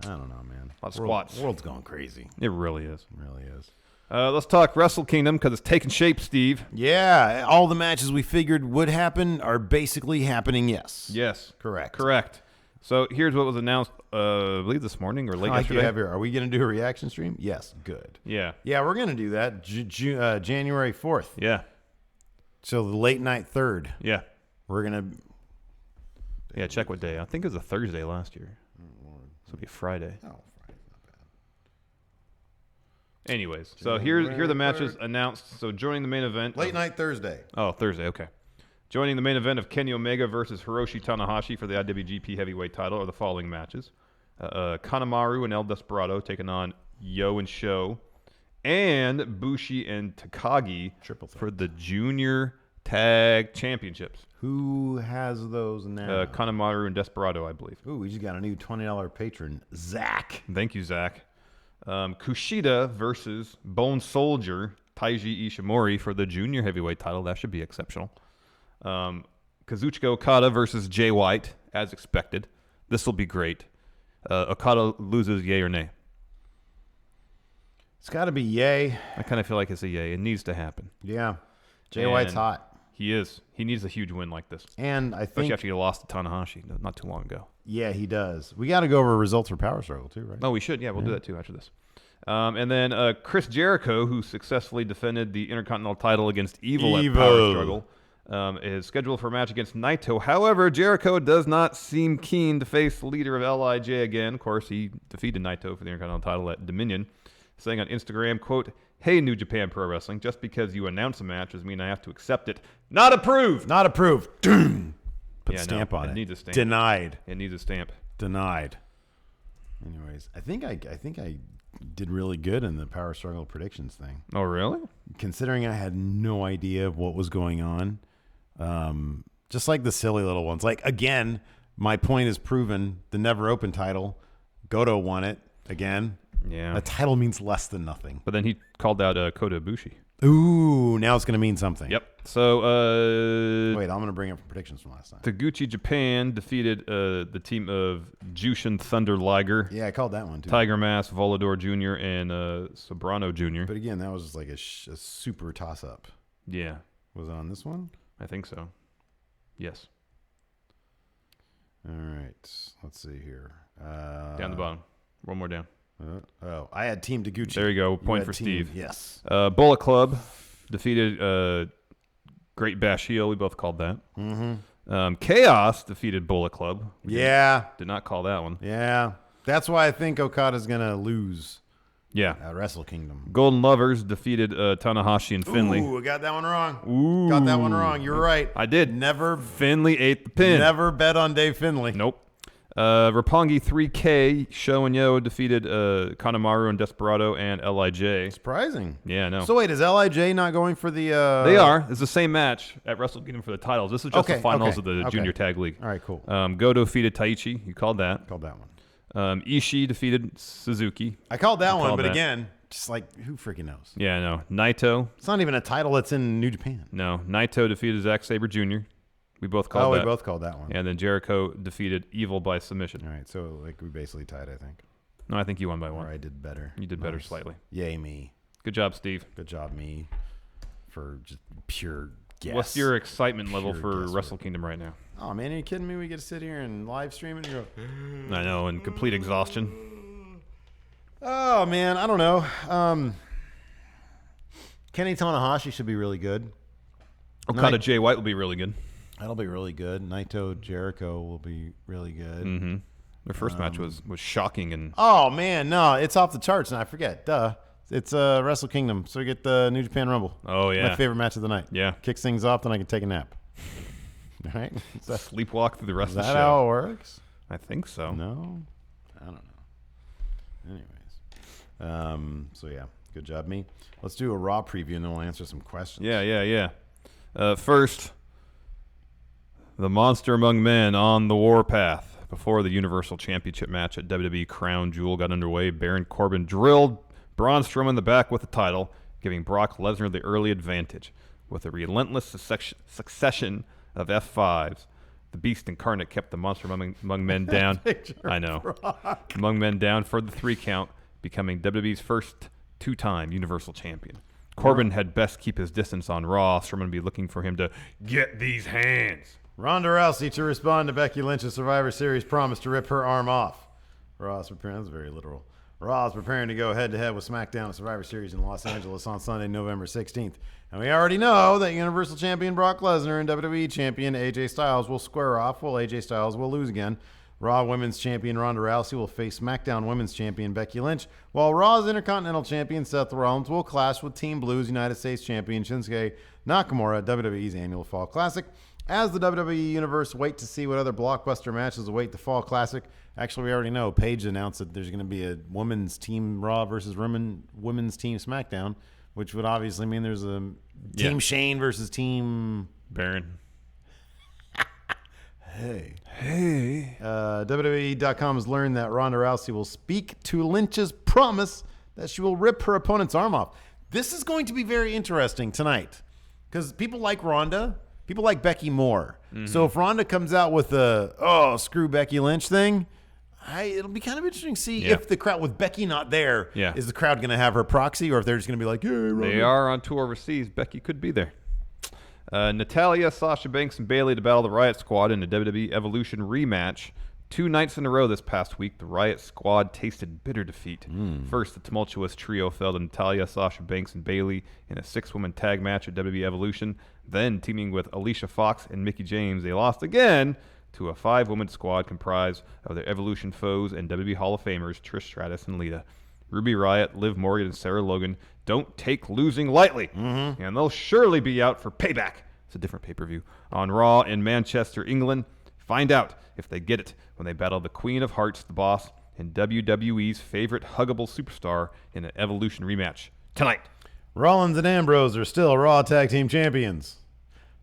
I don't know, man.
A lot of squats.
The world's going crazy.
It really is.
It really is.
Let's talk Wrestle Kingdom because it's taking shape, Steve.
Yeah. All the matches we figured would happen are basically happening, yes.
Yes.
Correct.
So here's what was announced, I believe this morning or late yesterday.
Are we going to do a reaction stream? Yes. Good.
Yeah.
Yeah, we're going to do that January 4th.
Yeah.
So the late night 3rd.
Yeah.
We're going to...
Yeah, check what day. I think it was a Thursday last year. So it'll be Friday.
Oh, Friday's not bad.
Anyways, so here are the matches announced. So joining the main event.
Late night Thursday.
Oh, Thursday, okay. Joining the main event of Kenny Omega versus Hiroshi Tanahashi for the IWGP Heavyweight title are the following matches. Kanemaru and El Desperado taking on Yo and Sho. And Bushi and Takagi for the Junior Tag Championships.
Who has those now?
Kanemaru and Desperado, I believe.
Ooh, we just got a new $20 patron, Zach.
Thank you, Zach. Kushida versus Bone Soldier, Taiji Ishimori for the Junior Heavyweight title. That should be exceptional. Kazuchika Okada versus Jay White, as expected. This will be great. Okada loses, yay or nay?
It's got to be yay.
I kind of feel like it's a yay. It needs to happen.
Yeah. Jay White's hot.
He is. He needs a huge win like this.
And I think...
Especially after he lost to Tanahashi not too long ago.
Yeah, he does. We got to go over results for Power Struggle, too, right?
Oh, we should. Yeah, we'll do that, too, after this. And then Chris Jericho, who successfully defended the Intercontinental title against Evil at Power Struggle, is scheduled for a match against Naito. However, Jericho does not seem keen to face the leader of LIJ again. Of course, he defeated Naito for the Intercontinental title at Dominion, saying on Instagram, quote, "Hey, New Japan Pro Wrestling, just because you announce a match doesn't mean I have to accept it. Not approved."
Not approved. Put stamp on it.
It needs a stamp.
Denied.
It needs a stamp.
Denied. Anyways, I think I did really good in the Power Struggle predictions thing.
Oh, really?
Considering I had no idea of what was going on. Just like the silly little ones. Like, again, my point is proven. The Never Open title, Goto won it again.
Yeah.
A title means less than nothing.
But then he called out Kota Ibushi.
Ooh, now it's going to mean something.
Yep. So,
wait, I'm going to bring up predictions from last time.
Taguchi Japan defeated the team of Jushin Thunder Liger.
Yeah, I called that one too.
Tiger Mask, Volador Jr., and Sobrano Jr.
But again, that was just like a super toss-up.
Yeah.
Was it on this one?
I think so. Yes.
All right. Let's see here.
Down the bottom. One more down.
I had Team Taguchi.
There you go. Point for
team,
Steve.
Yes.
Bullet Club defeated Great Bash Heel, we both called that.
Mm-hmm.
Chaos defeated Bullet Club.
Yeah.
Did not call that one.
Yeah. That's why I think Okada's going to lose.
Yeah.
At Wrestle Kingdom.
Golden Lovers defeated Tanahashi and Finley.
Ooh, I got that one wrong.
Ooh.
Got that one wrong. You're right.
I did.
Never.
Finley ate the pin.
Never bet on Dave Finley.
Nope. Roppongi 3K, Sho and Yo defeated Kanemaru and Desperado and LIJ.
Surprising.
Yeah, no.
So wait, is LIJ not going for the...
They are. It's the same match at Wrestle Kingdom for the titles. This is just the finals of the Junior Tag League.
All right, cool.
Goto defeated Taichi. You called that.
Called that one.
Ishii defeated Suzuki.
I called that one, but again, just like, who freaking knows?
Yeah, no. Naito.
It's not even a title that's in New Japan.
No. Naito defeated Zack Sabre Jr. We both called that.
We both called that one.
And then Jericho defeated Evil by submission.
All right, so like we basically tied, I think.
No, I think you won by one.
Or I did better.
You did better slightly.
Yay, me.
Good job, Steve.
Good job, me, for just pure guess.
What's your excitement level for Wrestle Kingdom right now?
Oh, man, are you kidding me? We get to sit here and live stream it and go...
I know, and complete exhaustion.
Oh, man, I don't know. Kenny Tanahashi should be really good.
Okada Jay White will be really good.
That'll be really good. Naito Jericho will be really good.
Mm-hmm. Their first match was shocking and...
Oh, man, no, it's off the charts, and I forget. Duh. It's Wrestle Kingdom, so we get the New Japan Rumble.
Oh, yeah.
My favorite match of the night.
Yeah.
Kicks things off, then I can take a nap. All right?
Sleepwalk through the rest of the show.
Is that how it works?
I think so.
No? I don't know. Anyways. So, yeah. Good job, me. Let's do a Raw preview, and then we'll answer some questions.
Yeah. First, the Monster Among Men on the warpath. Before the Universal Championship match at WWE Crown Jewel got underway, Baron Corbin drilled Braun Strowman in the back with the title, giving Brock Lesnar the early advantage. With a relentless succession of F5s, the Beast Incarnate kept the Monster Among Men down. I know. Among Men down for the 3 count, becoming WWE's first 2-time Universal Champion. Corbin had best keep his distance on Raw. Strowman would be looking for him to get these hands.
Ronda Rousey to respond to Becky Lynch's Survivor Series promise to rip her arm off. Raw is preparing. That's very literal. Raw is preparing to go head-to-head with SmackDown at Survivor Series in Los Angeles on Sunday, November 16th. And we already know that Universal Champion Brock Lesnar and WWE Champion AJ Styles will square off, while AJ Styles will lose again. Raw Women's Champion Ronda Rousey will face SmackDown Women's Champion Becky Lynch, while Raw's Intercontinental Champion Seth Rollins will clash with Team Blue's United States Champion Shinsuke Nakamura at WWE's annual Fall Classic. As the WWE Universe wait to see what other blockbuster matches await the Fall Classic. Actually, we already know. Paige announced that there's going to be a women's team Raw versus women's team SmackDown, which would obviously mean there's a Team Shane versus Team
Baron.
Hey. WWE.com has learned that Ronda Rousey will speak to Lynch's promise that she will rip her opponent's arm off. This is going to be very interesting tonight because people like Ronda. People like Becky more. Mm-hmm. So if Ronda comes out with a, screw Becky Lynch thing, it'll be kind of interesting to see if the crowd, with Becky not there, is the crowd going to have her proxy or if they're just going to be like, yeah, Ronda.
They are on tour overseas. Becky could be there. Natalya, Sasha Banks, and Bayley to battle the Riot Squad in a WWE Evolution rematch. 2 nights in a row this past week, the Riot Squad tasted bitter defeat. First, the tumultuous trio fell to Natalya, Sasha Banks, and Bayley in a 6-woman tag match at WWE Evolution. Then, teaming with Alicia Fox and Mickie James, they lost again to a 5-woman squad comprised of their Evolution foes and WWE Hall of Famers Trish Stratus and Lita. Ruby Riott, Liv Morgan, and Sarah Logan don't take losing lightly, and they'll surely be out for Payback. It's a different pay-per-view. On Raw in Manchester, England, find out if they get it when they battle the Queen of Hearts, the Boss, and WWE's favorite huggable superstar in an Evolution rematch tonight.
Rollins and Ambrose are still Raw Tag Team Champions.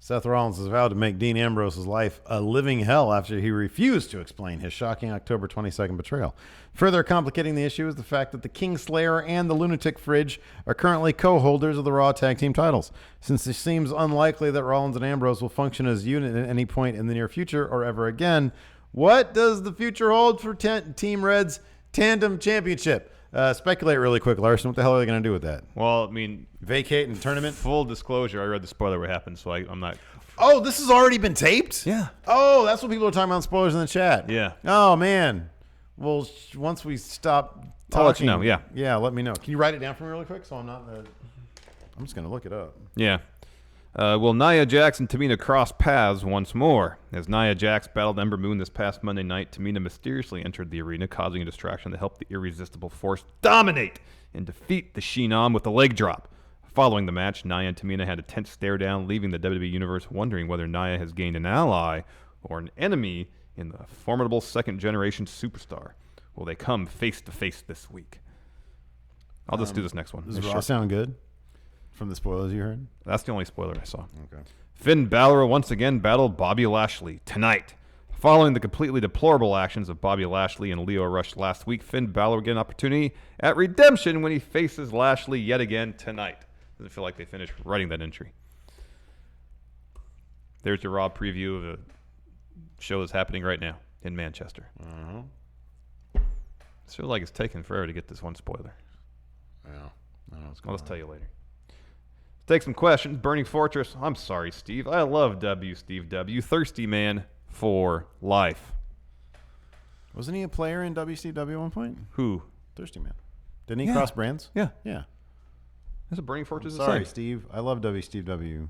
Seth Rollins has vowed to make Dean Ambrose's life a living hell after he refused to explain his shocking October 22nd betrayal. Further complicating the issue is the fact that the Kingslayer and the Lunatic Fridge are currently co-holders of the Raw Tag Team titles. Since it seems unlikely that Rollins and Ambrose will function as a unit at any point in the near future or ever again, what does the future hold for Team Red's Tandem Championship? Speculate really quick, Larson. What the hell are they going to do with that?
Well, I mean...
Vacate and tournament?
Full disclosure, I read the spoiler what happened, so I'm not...
Oh, this has already been taped?
Yeah.
Oh, that's what people are talking about in spoilers in the chat.
Yeah.
Oh, man. Well, once we stop talking...
I'll let you know, yeah.
Yeah, let me know. Can you write it down for me really quick so I'm not... I'm just going to look it up.
Yeah. Will Nia Jax and Tamina cross paths once more? As Nia Jax battled Ember Moon this past Monday night, Tamina mysteriously entered the arena, causing a distraction that helped the Irresistible Force dominate and defeat the She-Nom with a leg drop. Following the match, Nia and Tamina had a tense stare down, leaving the WWE Universe wondering whether Nia has gained an ally or an enemy in the formidable second-generation superstar. Will they come face-to-face this week? I'll just do this next one.
Does Raw sound good from the spoilers you heard?
That's the only spoiler I saw.
Okay.
Finn Balor once again battled Bobby Lashley tonight. Following the completely deplorable actions of Bobby Lashley and Lio Rush last week, Finn Balor get an opportunity at redemption when he faces Lashley yet again tonight. Doesn't feel like they finished writing that entry. There's your Raw preview of a show that's happening right now in Manchester. I feel like it's taking forever to get this one spoiler.
Yeah. I don't know what's going
I'll just tell you later. Let's take some questions. Burning Fortress. I'm sorry, Steve. I love Steve W. Thirsty man for life.
Wasn't he a player in WCW at one point?
Who?
Thirsty Man. Didn't he cross brands?
Yeah.
Yeah.
That's a Burning Fortress.
Sorry, Steve. I love WCW.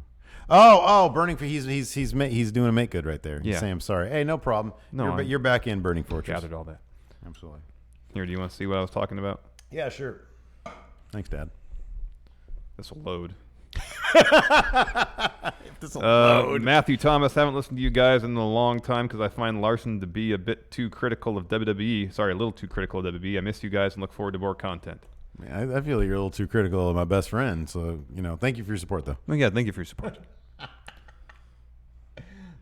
Oh, Burning. He's doing a make good right there. He's saying I'm sorry. Hey, no problem.
No,
you're back in Burning Fortress.
Gathered all that.
Absolutely.
Here, do you want to see what I was talking about?
Yeah, sure. Thanks, Dad.
This will load.
This'll load.
Matthew Thomas, haven't listened to you guys in a long time because I find Larson to be a bit too critical of WWE. Sorry, a little too critical of WWE. I miss you guys and look forward to more content.
I feel like you're a little too critical of my best friend. So, thank you for your support, though.
Well, yeah, thank you for your support.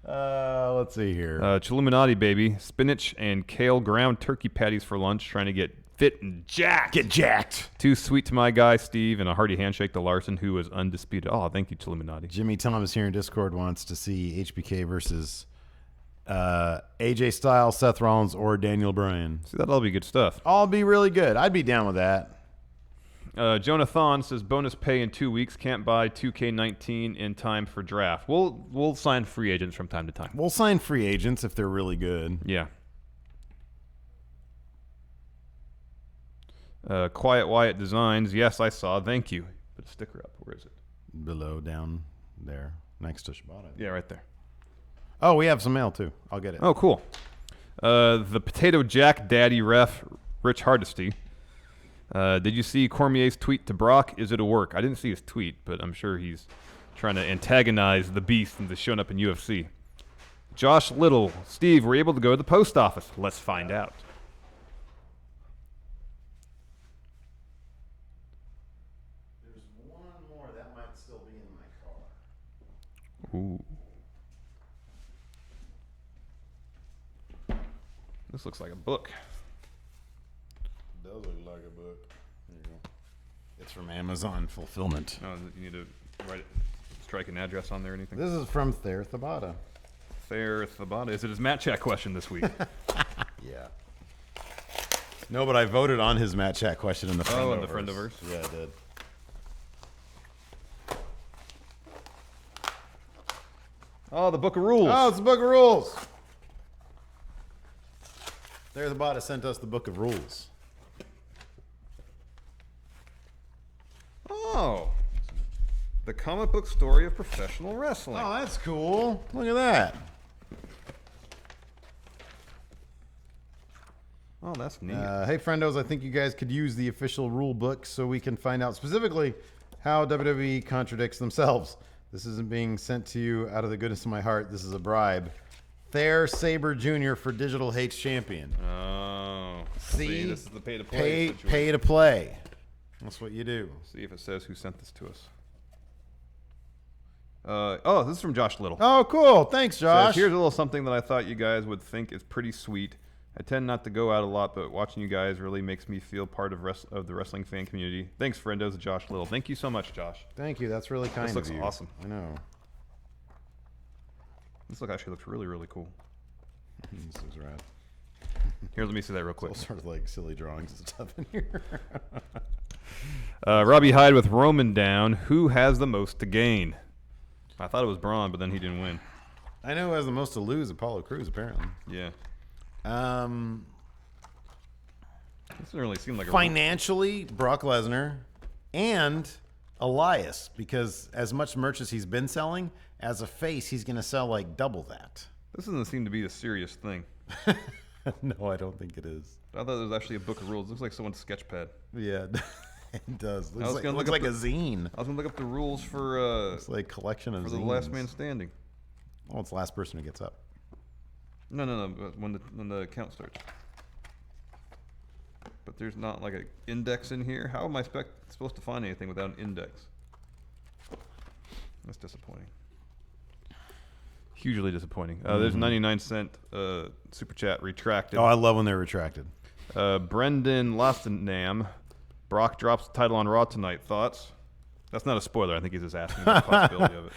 Let's see here.
Chilluminati, baby. Spinach and kale ground turkey patties for lunch, trying to get fit and jacked.
Get jacked.
Too sweet to my guy, Steve, and a hearty handshake to Larson, who is undisputed. Oh, thank you, Chilluminati.
Jimmy Thomas here in Discord wants to see HBK versus AJ Styles, Seth Rollins, or Daniel Bryan.
See, that'll be good stuff.
All be really good. I'd be down with that.
Jonathan says bonus pay in 2 weeks. Can't buy 2K19 in time for draft. We'll sign free agents from time to time.
We'll sign free agents if they're really good.
Yeah. Quiet Wyatt Designs. Yes, I saw. Thank you. Put a sticker up. Where is it?
Below, down there, next to Shibata.
Yeah, right there.
Oh, we have some mail too. I'll get it.
Oh, cool. The Potato Jack Daddy ref, Rich Hardesty. Did you see Cormier's tweet to Brock? Is it a work? I didn't see his tweet, but I'm sure he's trying to antagonize the beast into showing up in UFC. Josh Little. Steve, we're able to go to the post office. Let's find out.
There's one more that might still be in my car.
Ooh. This looks like a book.
It does look like a book. There you go. It's from Amazon Fulfillment.
Oh, you need to write it, strike an address on there or anything?
This is from Thayer Thabata.
Thayer Thabata. Is it his Matt Chat question this week?
Yeah. No, but I voted on his Matt Chat question in the friend
in the Friendoverse?
Yeah, I did.
Oh, the Book of Rules.
Oh, it's the Book of Rules. Thayer Thabata sent us the Book of Rules.
Oh. The comic book story of professional wrestling.
Oh, that's cool. Look at that.
Oh, that's neat.
Hey, friendos, I think you guys could use the official rule book so we can find out specifically how WWE contradicts themselves. This isn't being sent to you out of the goodness of my heart. This is a bribe. Thayer Saber Jr. for Digital Hates Champion.
Oh.
See,
this is the pay to play.
Pay to play. That's what you do.
See if it says who sent this to us. Oh, this is from Josh Little.
Oh, cool. Thanks, Josh.
Says, here's a little something that I thought you guys would think is pretty sweet. I tend not to go out a lot, but watching you guys really makes me feel part of the wrestling fan community. Thanks, friendos. Josh Little. Thank you so much, Josh.
Thank you. That's really kind of you.
This looks awesome.
I know.
This actually looks really, really cool.
This is rad.
Here, let me see that real quick.
It's all sort of like silly drawings and stuff in here.
Robbie Hyde with Roman down. Who has the most to gain? I thought it was Braun, but then he didn't win.
I know who has the most to lose. Apollo Crews, apparently.
Yeah.
This
doesn't really seem like
financially, Brock Lesnar, and Elias, because as much merch as he's been selling, as a face, he's going to sell like double that.
This doesn't seem to be a serious thing.
No, I don't think it is.
I thought it was actually a book of rules. It looks like someone's sketch pad.
Yeah, it does. Looks
gonna
like a zine.
I was going to look up the rules for
it's like a collection of
for
zines.
the last man standing.
Oh, it's the last person who gets up.
No. When the count starts. But there's not like an index in here. How am I supposed to find anything without an index? That's disappointing. Hugely disappointing. There's 99-cent super chat retracted.
Oh, I love when they're retracted.
Brendan Lostenham. Brock drops the title on Raw tonight. Thoughts? That's not a spoiler. I think he's just asking the possibility of it.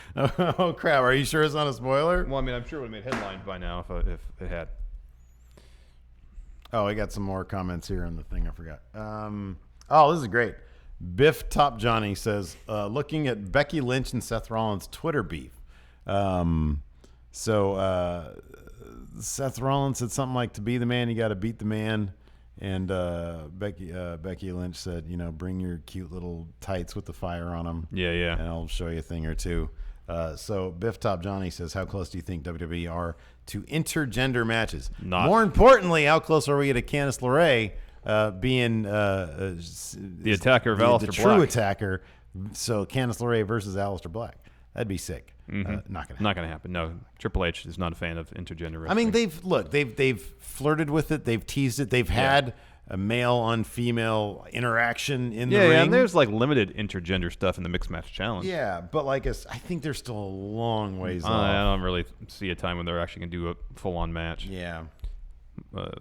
Oh, crap. Are you sure it's not a spoiler?
Well, I mean, I'm sure it would have made headlines by now if it had.
Oh, I got some more comments here on the thing I forgot. Oh, this is great. Biff Top Johnny says, looking at Becky Lynch and Seth Rollins' Twitter beef. So Seth Rollins said something like, to be the man, you got to beat the man. And Becky Lynch said, bring your cute little tights with the fire on them.
Yeah.
And I'll show you a thing or two. So Biff Top Johnny says, how close do you think WWE are to intergender matches?
Not.
More importantly, how close are we to Candice LeRae being
the attacker of Aleister
the
Black?
True attacker. So Candice LeRae versus Aleister Black. That'd be sick.
Mm-hmm.
Not gonna
happen. No, Triple H is not a fan of intergender wrestling.
I mean, they've flirted with it. They've teased it. They've had a male on female interaction in the ring.
Yeah, and there's like limited intergender stuff in the mixed match challenge.
Yeah, but I think they're still a long ways off.
I don't really see a time when they're actually gonna do a full on match.
Yeah,
a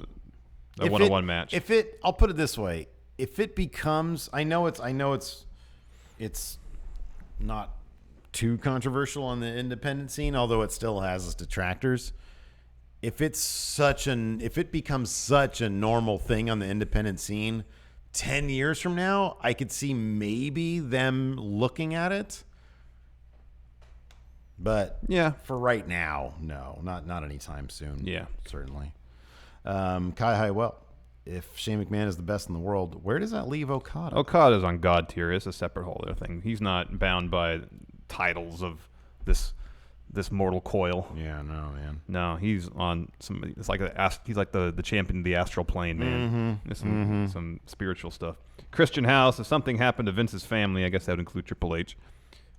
one-on-one match.
I'll put it this way: if it becomes, I know it's not too controversial on the independent scene, although it still has its detractors. If it becomes such a normal thing on the independent scene, 10 years from now, I could see maybe them looking at it. But
yeah,
for right now, no, not anytime soon.
Yeah,
certainly. Kai Highwell, if Shane McMahon is the best in the world, where does that leave Okada?
Okada's on God tier. It's a separate whole other thing. He's not bound by titles of this mortal coil.
Yeah, no, man.
No, he's on some. It's like he's like the champion of the astral plane, man.
Mm-hmm.
Some spiritual stuff. Christian House. If something happened to Vince's family, I guess that would include Triple H.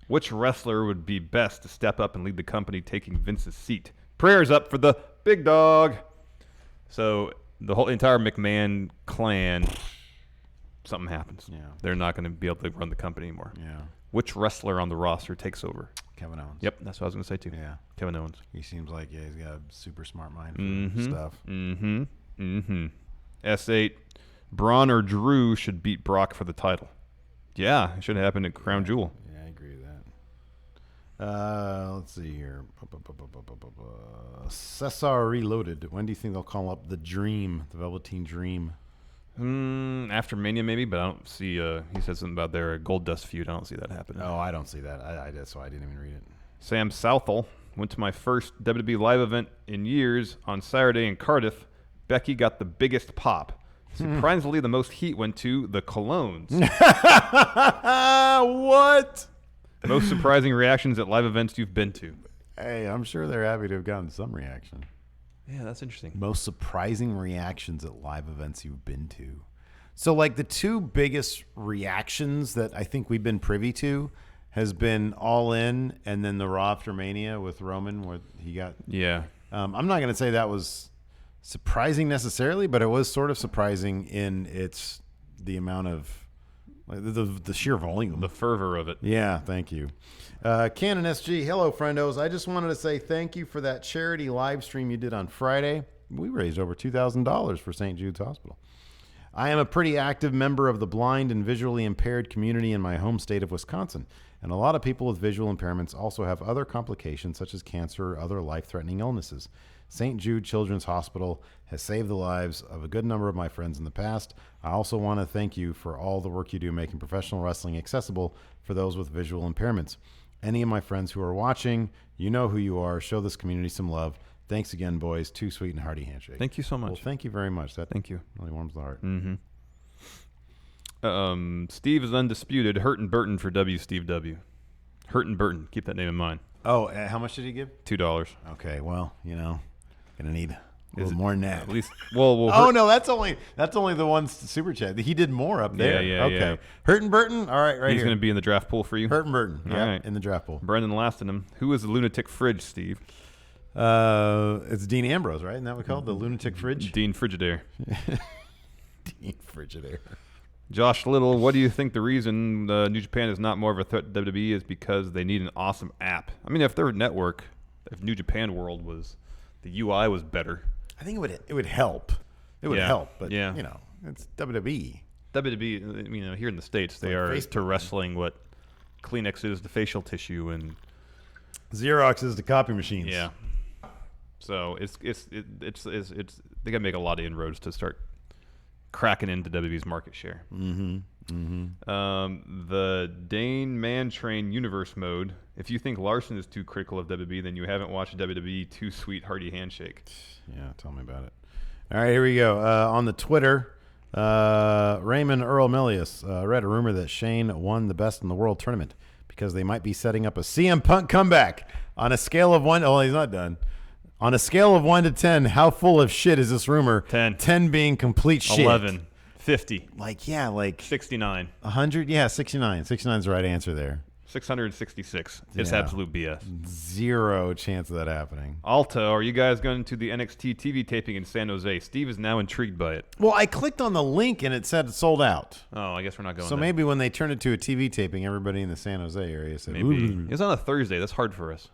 Which wrestler would be best to step up and lead the company, taking Vince's seat? Prayers up for the big dog. So the whole entire McMahon clan, something happens.
Yeah,
they're not going to be able to run the company anymore.
Yeah.
Which wrestler on the roster takes over?
Kevin Owens.
Yep, that's what I was going to say too.
Yeah.
Kevin Owens.
He seems like, he's got a super smart mind for stuff.
S8. Braun or Drew should beat Brock for the title. Yeah, it should happen at Crown Jewel.
Yeah, I agree with that. Let's see here. Cesar Reloaded. When do you think they'll call up the Dream, the Velveteen Dream?
After Mania, maybe, but I don't see. He said something about their Gold Dust feud. I don't see that happening.
Oh, I don't see that. That's why I didn't even read it.
Sam Southall went to my first WWE live event in years on Saturday in Cardiff. Becky got the biggest pop. Surprisingly, the most heat went to the Colognes.
What?
Most surprising reactions at live events you've been to?
Hey, I'm sure they're happy to have gotten some reaction.
Yeah, that's interesting.
Most surprising reactions at live events you've been to. So, the two biggest reactions that I think we've been privy to has been All In and then the Raw After Mania with Roman, where he got...
Yeah.
I'm not going to say that was surprising necessarily, but it was sort of surprising in the amount of... the sheer volume.
The fervor of it.
Yeah, thank you. Canon SG, hello, friendos. I just wanted to say thank you for that charity live stream you did on Friday. We raised over $2,000 for St. Jude's Hospital. I am a pretty active member of the blind and visually impaired community in my home state of Wisconsin, and a lot of people with visual impairments also have other complications such as cancer or other life-threatening illnesses. St. Jude Children's Hospital has saved the lives of a good number of my friends in the past. I also want to thank you for all the work you do making professional wrestling accessible for those with visual impairments. Any of my friends who are watching, you know who you are. Show this community some love. Thanks again, boys. Too sweet and hearty handshake.
Thank you so much.
Well, thank you very much. That
thank you.
Really warms the heart.
Mm-hmm. Steve is undisputed. Hurt and Burton for Steve W. Hurt and Burton. Keep that name in mind.
Oh, how much did he give?
$2.
Okay, well, gonna need a little more than that.
At least, well.
Oh no, that's only the one super chat. He did more up there.
Yeah.
Okay.
Yeah.
Hurt and Burton. All right,
He's
here.
going to be in the draft pool for you.
Hurt and Burton.
All
Yeah,
right.
in the draft pool.
Brendan Lastenham. Who is the lunatic fridge, Steve?
It's Dean Ambrose, right? Isn't that what we call it? The lunatic fridge?
Dean Frigidaire.
Dean Frigidaire.
Josh Little, what do you think the reason New Japan is not more of a threat to WWE is because they need an awesome app? I mean, if their network, if New Japan World was, the UI was better.
I think it would help. It would help, but it's WWE.
WWE, here in the States, they are to wrestling what Kleenex is to facial tissue and
Xerox is to copy machines.
Yeah. So it's they got to make a lot of inroads to start cracking into WWE's market share. The Dane Mantrain Universe mode. If you think Larson is too critical of WWE, then you haven't watched WWE Too Sweet Hearty Handshake.
Yeah, tell me about it. All right, here we go. On the Twitter, Raymond Earl Melius read a rumor that Shane won the Best in the World tournament because they might be setting up a CM Punk comeback. On a scale of 1, he's not done. On a scale of 1 to 10, how full of shit is this rumor?
10.
10 being complete shit.
11. 50.
69.
100?
Yeah, 69. 69 is the right answer there.
666. It's
Yeah.
absolute BS.
Zero chance of that happening.
Alta, are you guys going to the NXT TV taping in San Jose? Steve is now intrigued by it.
Well, I clicked on the link and it said it sold out.
Oh, I guess we're not going
So
then.
maybe when they turned it to a TV taping, everybody in the San Jose area said,
Maybe.
"Ooh."
It's on a Thursday. That's hard for us.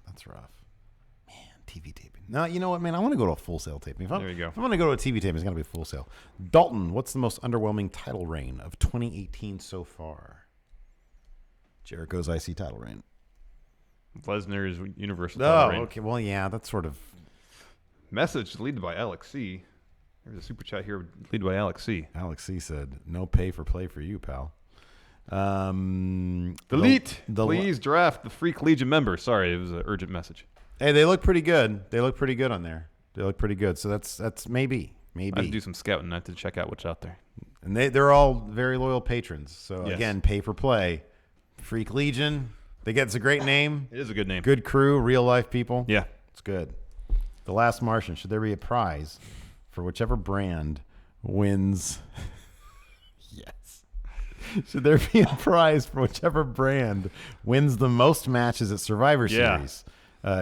That's rough. Man, TV taping. No, you know what, man? I want to go to a Full Sail taping.
There you go.
If I want to go to a TV taping, it's got to be Full Sail. Dalton, what's the most underwhelming title reign of 2018 so far? Jericho's IC title reign.
Lesnar's Universal title reign.
Okay. Well, yeah, that's sort of...
Message lead by Alex C. There's a super chat here lead by Alex C.
Alex C said, no pay for play for you, pal.
Delete. Please draft the Freak Legion member. Sorry, it was an urgent message.
Hey, they look pretty good. They look pretty good on there. They look pretty good. So that's maybe.
I have to do some scouting. I have to check out what's out there.
And they're all very loyal patrons. So,
Yes.
again, pay for play. Freak Legion. It's a great name.
It is a good name.
Good crew, real life people.
Yeah.
It's good. The Last Martian. Should there be a prize for whichever brand wins? Yes. Should there be a prize for whichever brand wins the most matches at Survivor
Yeah.
Series?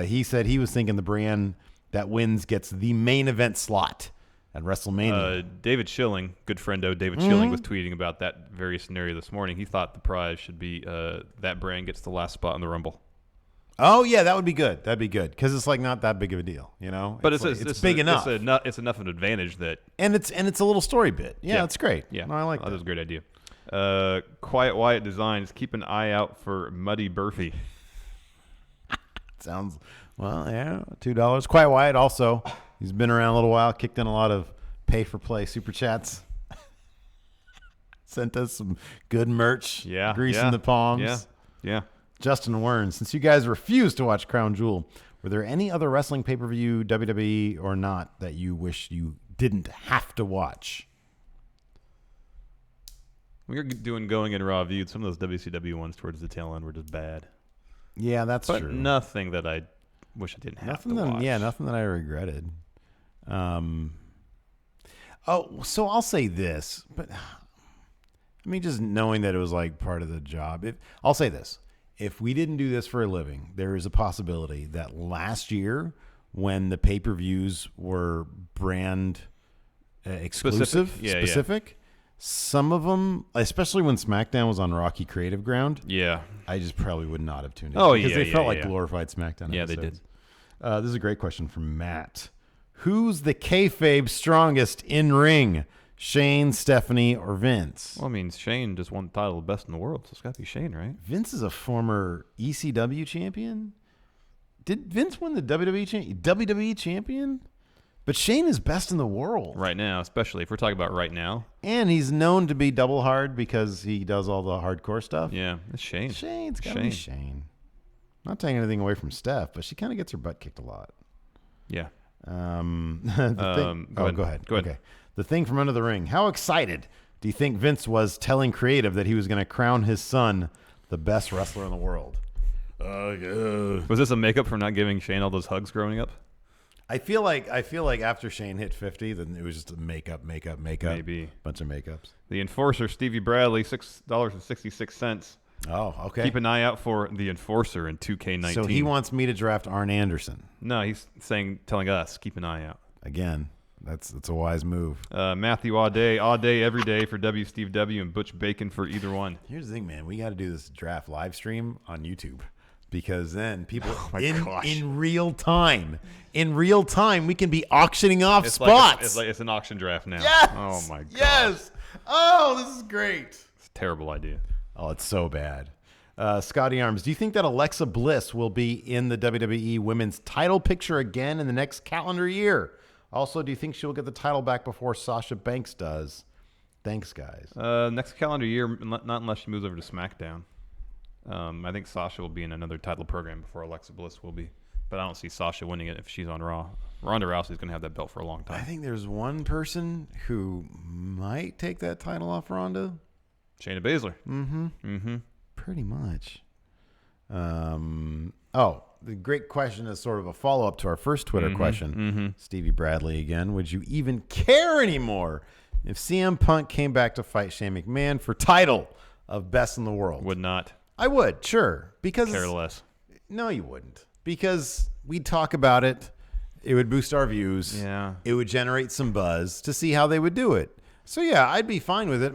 He said he was thinking the brand that wins gets the main event slot at WrestleMania.
David Schilling, good friendo David Schilling, was tweeting about that very scenario this morning. He thought the prize should be that brand gets the last spot in the Rumble.
Oh yeah, that would be good. That'd be good because it's not that big of a deal, you know.
But
it's big enough.
It's enough of an advantage that
and it's a little story bit. Yeah, it's great.
Yeah,
no, I like
that.
that.
Was a great idea. Quiet Wyatt Designs. Keep an eye out for Muddy Burfy.
Sounds yeah. $2. Quiet Wyatt also. He's been around a little while. Kicked in a lot of pay for play super chats. Sent us some good merch.
Yeah,
greasing the palms.
Yeah.
Justin Wern, since you guys refused to watch Crown Jewel, were there any other wrestling pay-per-view, WWE or not, that you wish you didn't have to watch?
We were doing Going in Raw viewed. Some of those WCW ones towards the tail end were just bad.
Yeah, that's
but
true.
Nothing that I wish I didn't have to watch.
Yeah, nothing that I regretted. So I'll say this, but I mean, just knowing that it was like part of the job. I'll say this. If we didn't do this for a living, there is a possibility that last year when the pay-per-views were brand exclusive, specific, some of them, especially when SmackDown was on rocky creative ground, I just probably would not have tuned in. Because they felt like glorified SmackDown
Yeah,
episodes.
they did.
This is a great question from Matt. Who's the kayfabe strongest in ring? Shane, Stephanie, or Vince?
Well, I mean, Shane just won the title of best in the world, so it's got to be Shane, right?
Vince is a former ECW champion. Did Vince win the WWE champion? But Shane is best in the world.
Right now, especially if we're talking about right now.
And he's known to be double hard because he does all the hardcore stuff.
Yeah, it's Shane.
Shane's got to be Shane. Not taking anything away from Steph, but she kind of gets her butt kicked a lot.
Yeah.
Go ahead. Okay. The thing from Under the Ring. How excited do you think Vince was telling creative that he was going to crown his son the best wrestler in the world?
Was this a makeup for not giving Shane all those hugs growing up?
I feel like after Shane hit 50, then it was just a makeup.
Maybe.
Bunch of makeups.
The Enforcer, Stevie Bradley, $6.66.
Oh, okay.
Keep an eye out for the Enforcer in 2K19.
So he wants me to draft Arn Anderson.
No, he's telling us, keep an eye out.
Again, that's a wise move.
Matthew all day every day for W. Steve W. and Butch Bacon for either one.
Here's the thing, man. We got to do this draft live stream on YouTube. Because then people in real time, we can be auctioning off spots.
It's an auction draft now.
Yes!
Oh my god.
Yes. Oh, this is great.
It's a terrible idea.
Oh, it's so bad. Scotty Arms, do you think that Alexa Bliss will be in the WWE Women's title picture again in the next calendar year? Also, do you think she will get the title back before Sasha Banks does? Thanks, guys.
Next calendar year, not unless she moves over to SmackDown. I think Sasha will be in another title program before Alexa Bliss will be. But I don't see Sasha winning it if she's on Raw. Ronda Rousey's going to have that belt for a long time.
I think there's one person who might take that title off Ronda.
Shayna Baszler.
Mm-hmm. Pretty much. The great question is sort of a follow-up to our first Twitter question. Stevie Bradley again. Would you even care anymore if CM Punk came back to fight Shane McMahon for title of best in the world?
Would not.
I would, sure. Because
care less.
No, you wouldn't. Because we'd talk about it. It would boost our views.
Yeah.
It would generate some buzz to see how they would do it. So, yeah, I'd be fine with it.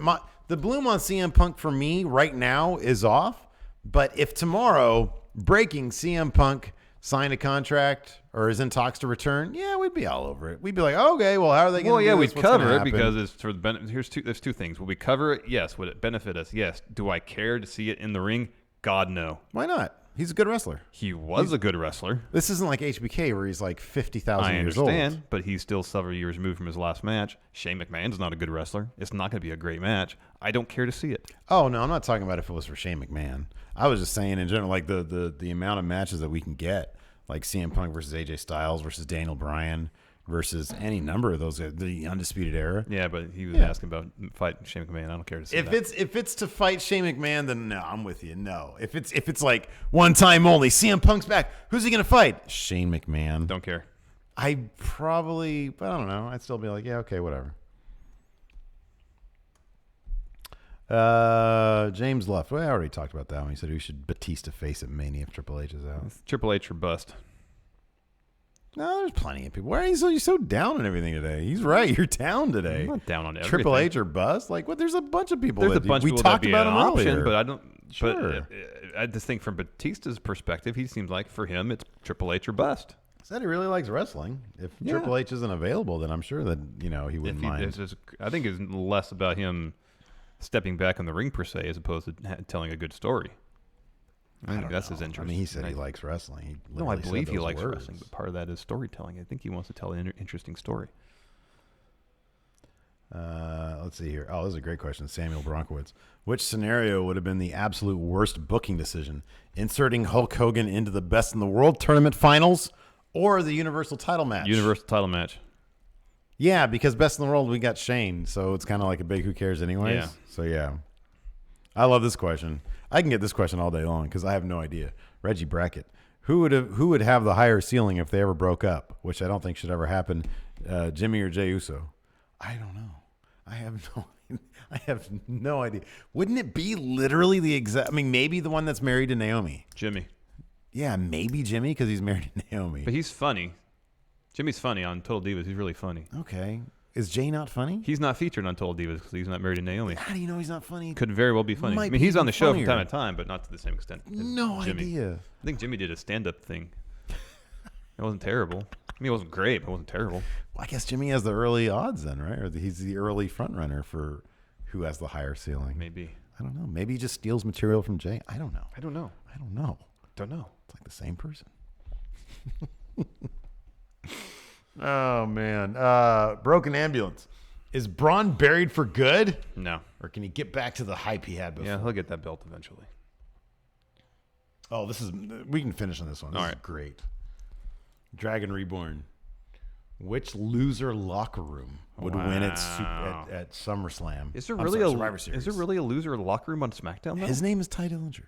The bloom on CM Punk for me right now is off. But if tomorrow, breaking, CM Punk signed a contract or is in talks to return, yeah, we'd be all over it. We'd be like, okay, well, how are they going to do this?
We'd cover it because it's for the benefit. There's two things. Will we cover it? Yes. Would it benefit us? Yes. Do I care to see it in the ring? God, no.
Why not? He's a good wrestler.
He's a good wrestler.
This isn't like HBK where he's like 50,000 years old.
I understand, but he's still several years removed from his last match. Shane McMahon's not a good wrestler. It's not going to be a great match. I don't care to see it.
Oh, no, I'm not talking about if it was for Shane McMahon. I was just saying in general, like the amount of matches that we can get, like CM Punk versus AJ Styles versus Daniel Bryan versus any number of those, the Undisputed Era.
Yeah, but he was asking about fighting Shane McMahon. I don't care to see that.
If it's to fight Shane McMahon, then no, I'm with you. No. If it's like one time only, CM Punk's back. Who's he gonna fight? Shane McMahon.
Don't care.
I don't know. I'd still be like, yeah, okay, whatever. James left. Well, I already talked about that one. He said we should Batista face at Mania if Triple H is out.
It's Triple H or bust.
No, there's plenty of people. Why are you so down on everything today? He's right. You're down today.
I'm not down on everything.
Triple H or bust? Like what? There's a bunch of people.
There's a bunch of people
talked
that'd be
about
an
him
option,
earlier.
but I don't.
Sure.
But I just think from Batista's perspective, he seems like for him it's Triple H or bust.
Said he really likes wrestling. If Triple H isn't available, then I'm sure that he wouldn't mind.
I think it's less about him stepping back in the ring per se, as opposed to telling a good story. I think that's his interest.
I mean, he said he likes wrestling.
I believe he likes wrestling, but part of that is storytelling. I think he wants to tell an interesting story.
Let's see here. Oh, this is a great question. Samuel Bronkowitz. Which scenario would have been the absolute worst booking decision? Inserting Hulk Hogan into the Best in the World tournament finals or the Universal title match?
Universal title match.
Yeah, because Best in the World, we got Shane, so it's kind of like a big who cares anyways.
Yeah.
So, yeah. I love this question. I can get this question all day long because I have no idea. Reggie Brackett. Who would have the higher ceiling if they ever broke up, which I don't think should ever happen, Jimmy or Jey Uso? I don't know. I have no idea. Wouldn't it be literally the exact... I mean, maybe the one that's married to Naomi.
Jimmy.
Yeah, maybe Jimmy because he's married to Naomi.
But he's funny. Jimmy's funny on Total Divas. He's really funny.
Okay. Is Jay not funny?
He's not featured on Total Divas because he's not married to Naomi.
How do you know he's not funny?
Could very well be funny. I mean, he's on the show from time to time, but not to the same extent.
No idea.
I think Jimmy did a stand-up thing. It wasn't terrible. I mean, it wasn't great, but it wasn't terrible.
Well, I guess Jimmy has the early odds then, right? Or he's the early front runner for who has the higher ceiling.
Maybe.
I don't know. Maybe he just steals material from Jay. I don't know.
Don't know.
It's like the same person. Oh, man. Broken Ambulance. Is Braun buried for good?
No.
Or can he get back to the hype he had before?
Yeah, he'll get that belt eventually.
Oh, we can finish on this one. This is great. Dragon Reborn. Which loser locker room would win at SummerSlam?
Is there
I'm
really
sorry,
a
Survivor Series?
Is there really a loser locker room on SmackDown? Though?
His name is Ty Dillinger.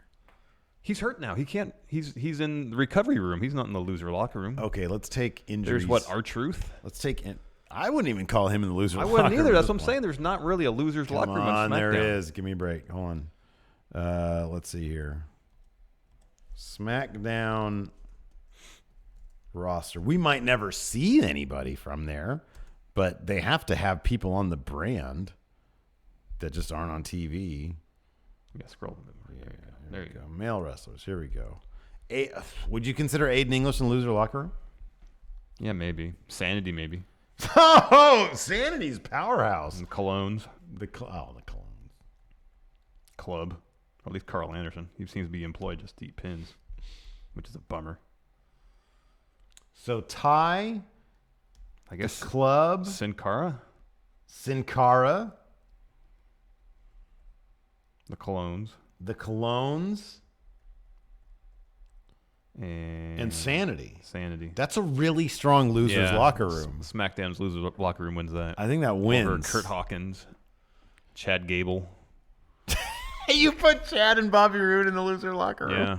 He's hurt now. He can't. He's in the recovery room. He's not in the loser locker room.
Okay, let's take injuries.
There's what, R-Truth?
Let's take. I wouldn't even call him in the loser.
I
locker
wouldn't
room
either.
at
That's
this
what I'm
point.
saying. There's not really a loser's locker room on SmackDown.
There is. Give me a break. Hold on. Let's see here. SmackDown roster. We might never see anybody from there, but they have to have people on the brand that just aren't on TV.
Yeah, scroll a bit more. There you go.
Male wrestlers. Here we go. Would you consider Aiden English in the loser locker room?
Yeah, maybe. Sanity, maybe.
Oh, Sanity's powerhouse.
And Colognes.
The Colognes.
Club. Or at least Carl Anderson. He seems to be employed just to eat pins, which is a bummer.
So Ty,
I guess.
the Club.
Sin Cara. The Colognes.
The Colognes. And Sanity. That's a really strong losers locker room.
SmackDown's loser locker room wins that.
I think that wins.
Over Kurt Hawkins, Chad Gable.
You put Chad and Bobby Roode in the loser locker room.
Yeah.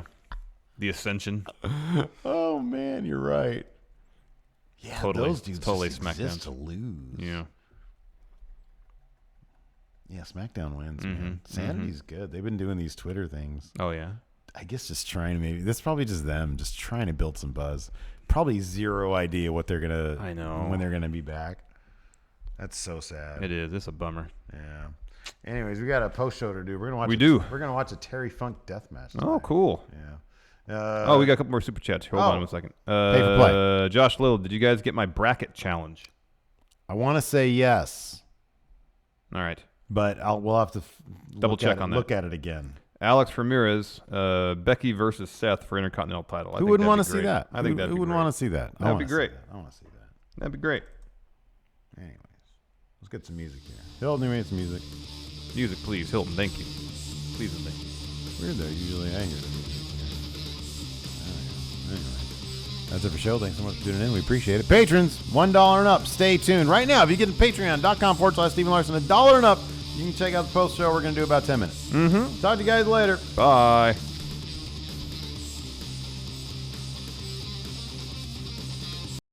The Ascension.
Oh man, you're right. Yeah,
totally,
those dudes
totally
just
SmackDown
exist to lose.
Yeah.
Yeah, SmackDown wins, man. Sanity's good. They've been doing these Twitter things.
Oh yeah.
I guess just trying to that's probably just them just trying to build some buzz. Probably zero idea what they're gonna.
I know
when they're gonna be back. That's so sad.
It is. It's a bummer.
Yeah. Anyways, we got a post show to do. We're gonna watch. We're gonna watch a Terry Funk death match tonight.
Oh, cool.
Yeah.
We got a couple more super chats. Hold on 1 second.
Pay for play.
Josh Little, did you guys get my bracket challenge?
I want to say yes.
All right.
But we'll have to
double check on that.
Look at it again.
Alex Ramirez, Becky versus Seth for Intercontinental title.
Who wouldn't want to see that?
I think that'd be great.
Who wouldn't want to see that?
That'd be great.
I want to see that.
That'd be great.
Anyways, let's get some music here. Hilton, need some music.
Music, please. Hilton, thank you. Please and thank you.
Weird though. Usually I hear the music. Anyway, that's it for the show. Thanks so much for tuning in. We appreciate it. Patrons, $1 and up. Stay tuned. Right now, if you get to patreon.com/Stephen Larson, $1 and up, you can check out the post show we're going to do about 10 minutes.
Mm-hmm.
Talk to you guys later.
Bye.